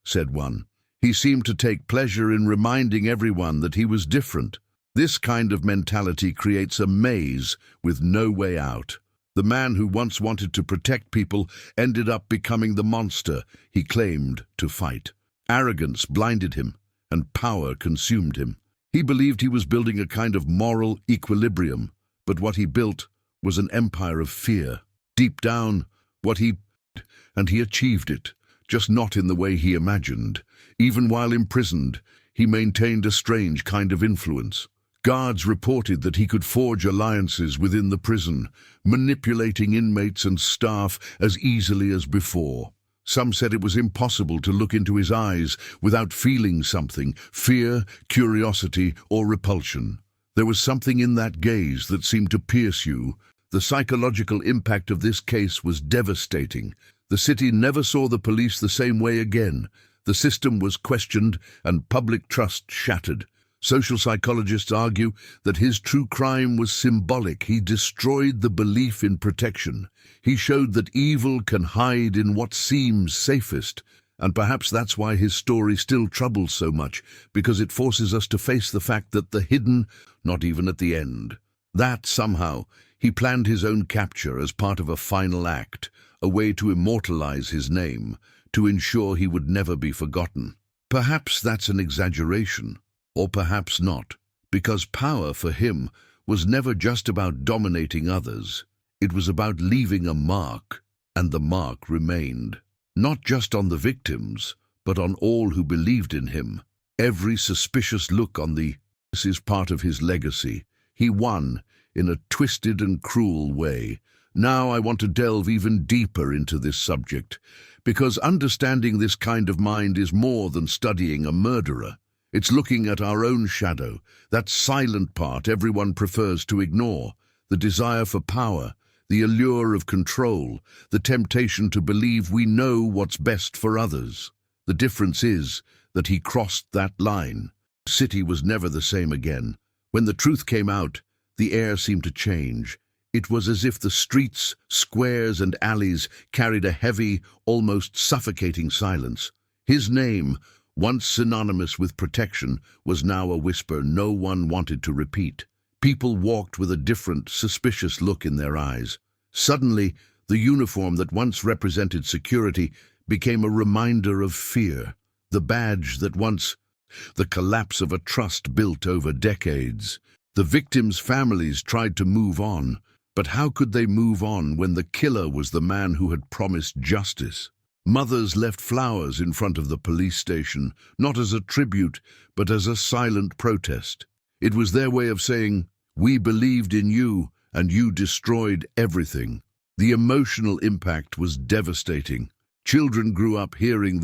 Said one. He seemed to take pleasure in reminding everyone that he was different. This kind of mentality creates a maze with no way out. The man who once wanted to protect people ended up becoming the monster he claimed to fight. Arrogance blinded him, and power consumed him. He believed he was building a kind of moral equilibrium, but what he built was an empire of fear. Deep down, he achieved it, just not in the way he imagined. Even while imprisoned, he maintained a strange kind of influence. Guards reported that he could forge alliances within the prison, manipulating inmates and staff as easily as before. Some said it was impossible to look into his eyes without feeling something, fear, curiosity, or repulsion. There was something in that gaze that seemed to pierce you. The psychological impact of this case was devastating. The city never saw the police the same way again. The system was questioned and public trust shattered. Social psychologists argue that his true crime was symbolic. He destroyed the belief in protection. He showed that evil can hide in what seems safest. And perhaps that's why his story still troubles so much, because it forces us to face the fact that the hidden, not even at the end. That, somehow, he planned his own capture as part of a final act, a way to immortalize his name, to ensure he would never be forgotten. Perhaps that's an exaggeration. Or perhaps not, because power for him was never just about dominating others. It was about leaving a mark, and the mark remained. Not just on the victims, but on all who believed in him. Every suspicious look on this is part of his legacy. He won, in a twisted and cruel way. Now I want to delve even deeper into this subject, because understanding this kind of mind is more than studying a murderer. It's looking at our own shadow, that silent part everyone prefers to ignore, the desire for power, the allure of control, the temptation to believe we know what's best for others. The difference is that he crossed that line. The city was never the same again. When the truth came out, the air seemed to change. It was as if the streets, squares, and alleys carried a heavy, almost suffocating silence. His name, once synonymous with protection, was now a whisper no one wanted to repeat. People walked with a different, suspicious look in their eyes. Suddenly, the uniform that once represented security became a reminder of fear, the badge that once, the collapse of a trust built over decades. The victims' families tried to move on, but how could they move on when the killer was the man who had promised justice? Mothers left flowers in front of the police station, not as a tribute, but as a silent protest. It was their way of saying, "We believed in you, and you destroyed everything." The emotional impact was devastating. Children grew up hearing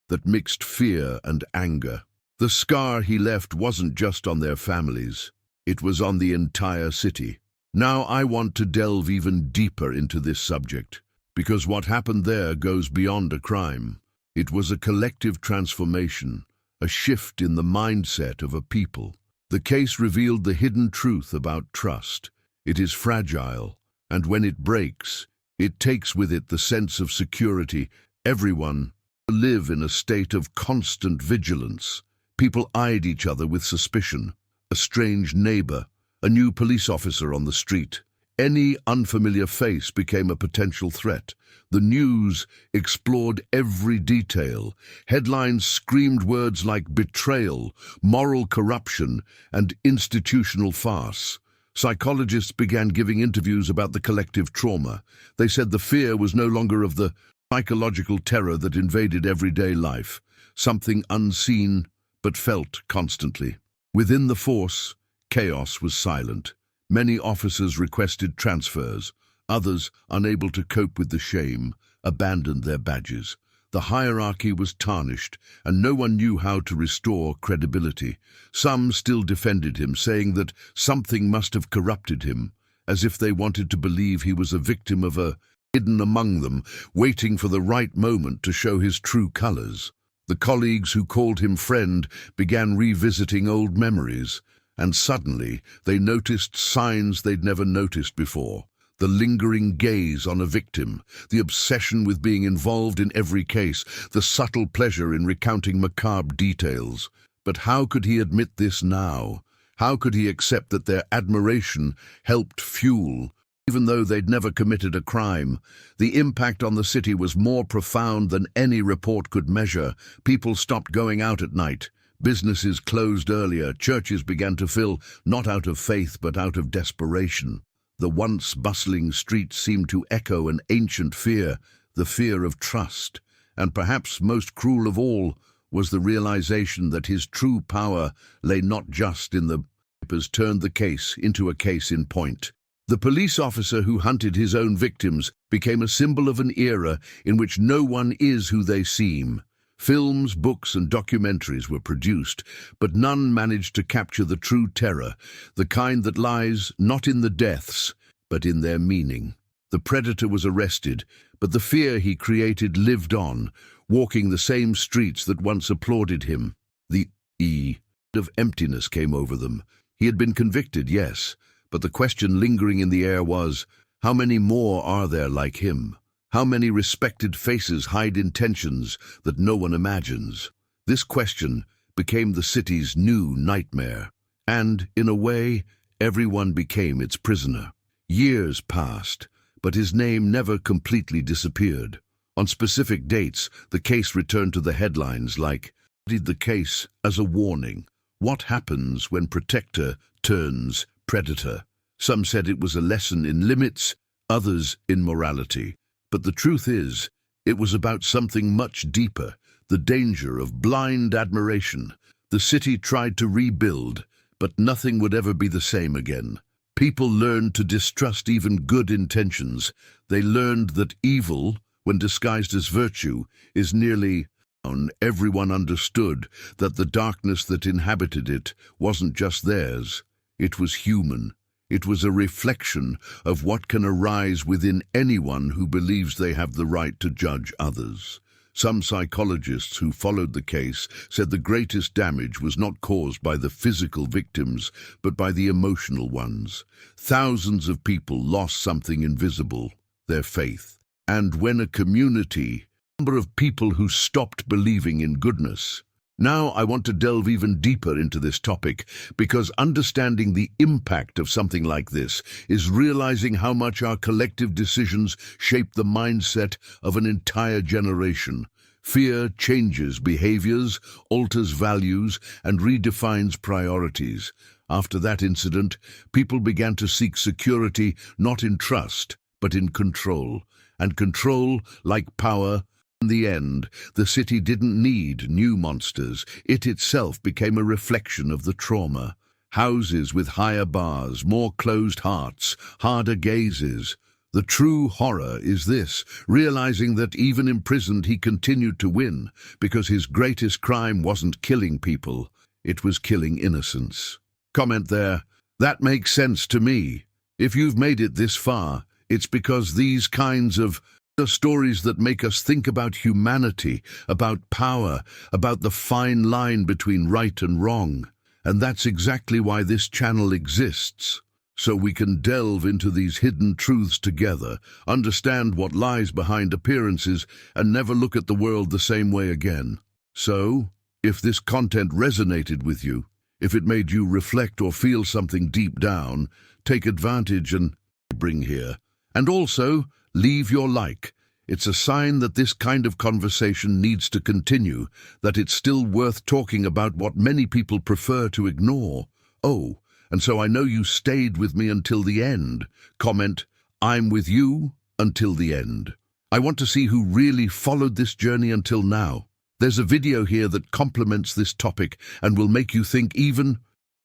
that mixed fear and anger. The scar he left wasn't just on their families. It was on the entire city. Now I want to delve even deeper into this subject, because what happened there goes beyond a crime. It was a collective transformation, a shift in the mindset of a people. The case revealed the hidden truth about trust. It is fragile, and when it breaks, it takes with it the sense of security. Everyone lived in a state of constant vigilance. People eyed each other with suspicion. A strange neighbor, a new police officer on the street. Any unfamiliar face became a potential threat. The news explored every detail. Headlines screamed words like betrayal, moral corruption, and institutional farce. Psychologists began giving interviews about the collective trauma. They said the fear was no longer of the psychological terror that invaded everyday life, something unseen but felt constantly. Within the force, chaos was silent. Many officers requested transfers. Others, unable to cope with the shame, abandoned their badges. The hierarchy was tarnished, and no one knew how to restore credibility. Some still defended him, saying that something must have corrupted him, as if they wanted to believe he was a victim of a hidden among them, waiting for the right moment to show his true colors. The colleagues who called him friend began revisiting old memories, and suddenly they noticed signs they'd never noticed before. The lingering gaze on a victim, the obsession with being involved in every case, the subtle pleasure in recounting macabre details. But how could he admit this now? How could he accept that their admiration helped fuel, even though they'd never committed a crime? The impact on the city was more profound than any report could measure. People stopped going out at night. Businesses closed earlier. Churches began to fill, not out of faith, but out of desperation. The once bustling streets seemed to echo an ancient fear, the fear of trust. And perhaps most cruel of all was the realization that his true power lay not just in the papers turned the case into a case in point. The police officer who hunted his own victims became a symbol of an era in which no one is who they seem. Films, books, and documentaries were produced, but none managed to capture the true terror, the kind that lies not in the deaths, but in their meaning. The predator was arrested, but the fear he created lived on, walking the same streets that once applauded him. The of emptiness came over them. He had been convicted, yes, but the question lingering in the air was, how many more are there like him? How many respected faces hide intentions that no one imagines? This question became the city's new nightmare, and, in a way, everyone became its prisoner. Years passed, but his name never completely disappeared. On specific dates, the case returned to the headlines like, "Did the case as a warning. What happens when protector turns predator?" Some said it was a lesson in limits, others in morality. But the truth is, it was about something much deeper, the danger of blind admiration. The city tried to rebuild, but nothing would ever be the same again. People learned to distrust even good intentions. They learned that evil, when disguised as virtue, is nearly unknown. Everyone understood that the darkness that inhabited it wasn't just theirs. It was human. It was a reflection of what can arise within anyone who believes they have the right to judge others. Some psychologists who followed the case said the greatest damage was not caused by the physical victims, but by the emotional ones. Thousands of people lost something invisible, their faith. And when a community, a number of people who stopped believing in goodness. Now I want to delve even deeper into this topic, because understanding the impact of something like this is realizing how much our collective decisions shape the mindset of an entire generation. Fear changes behaviors, alters values, and redefines priorities. After that incident, people began to seek security not in trust, but in control. And control, like power, in the end, the city didn't need new monsters. It itself became a reflection of the trauma. Houses with higher bars, more closed hearts, harder gazes. The true horror is this, realizing that even imprisoned he continued to win, because his greatest crime wasn't killing people, it was killing innocence. Comment there, that makes sense to me. If you've made it this far, it's because these kinds of stories that make us think about humanity, about power, about the fine line between right and wrong. And that's exactly why this channel exists. So we can delve into these hidden truths together, understand what lies behind appearances, and never look at the world the same way again. So, if this content resonated with you, if it made you reflect or feel something deep down, take advantage and bring here. And also, leave your like. It's a sign that this kind of conversation needs to continue, that it's still worth talking about what many people prefer to ignore. Oh, and so I know you stayed with me until the end. Comment, I'm with you until the end. I want to see who really followed this journey until now. There's a video here that complements this topic and will make you think even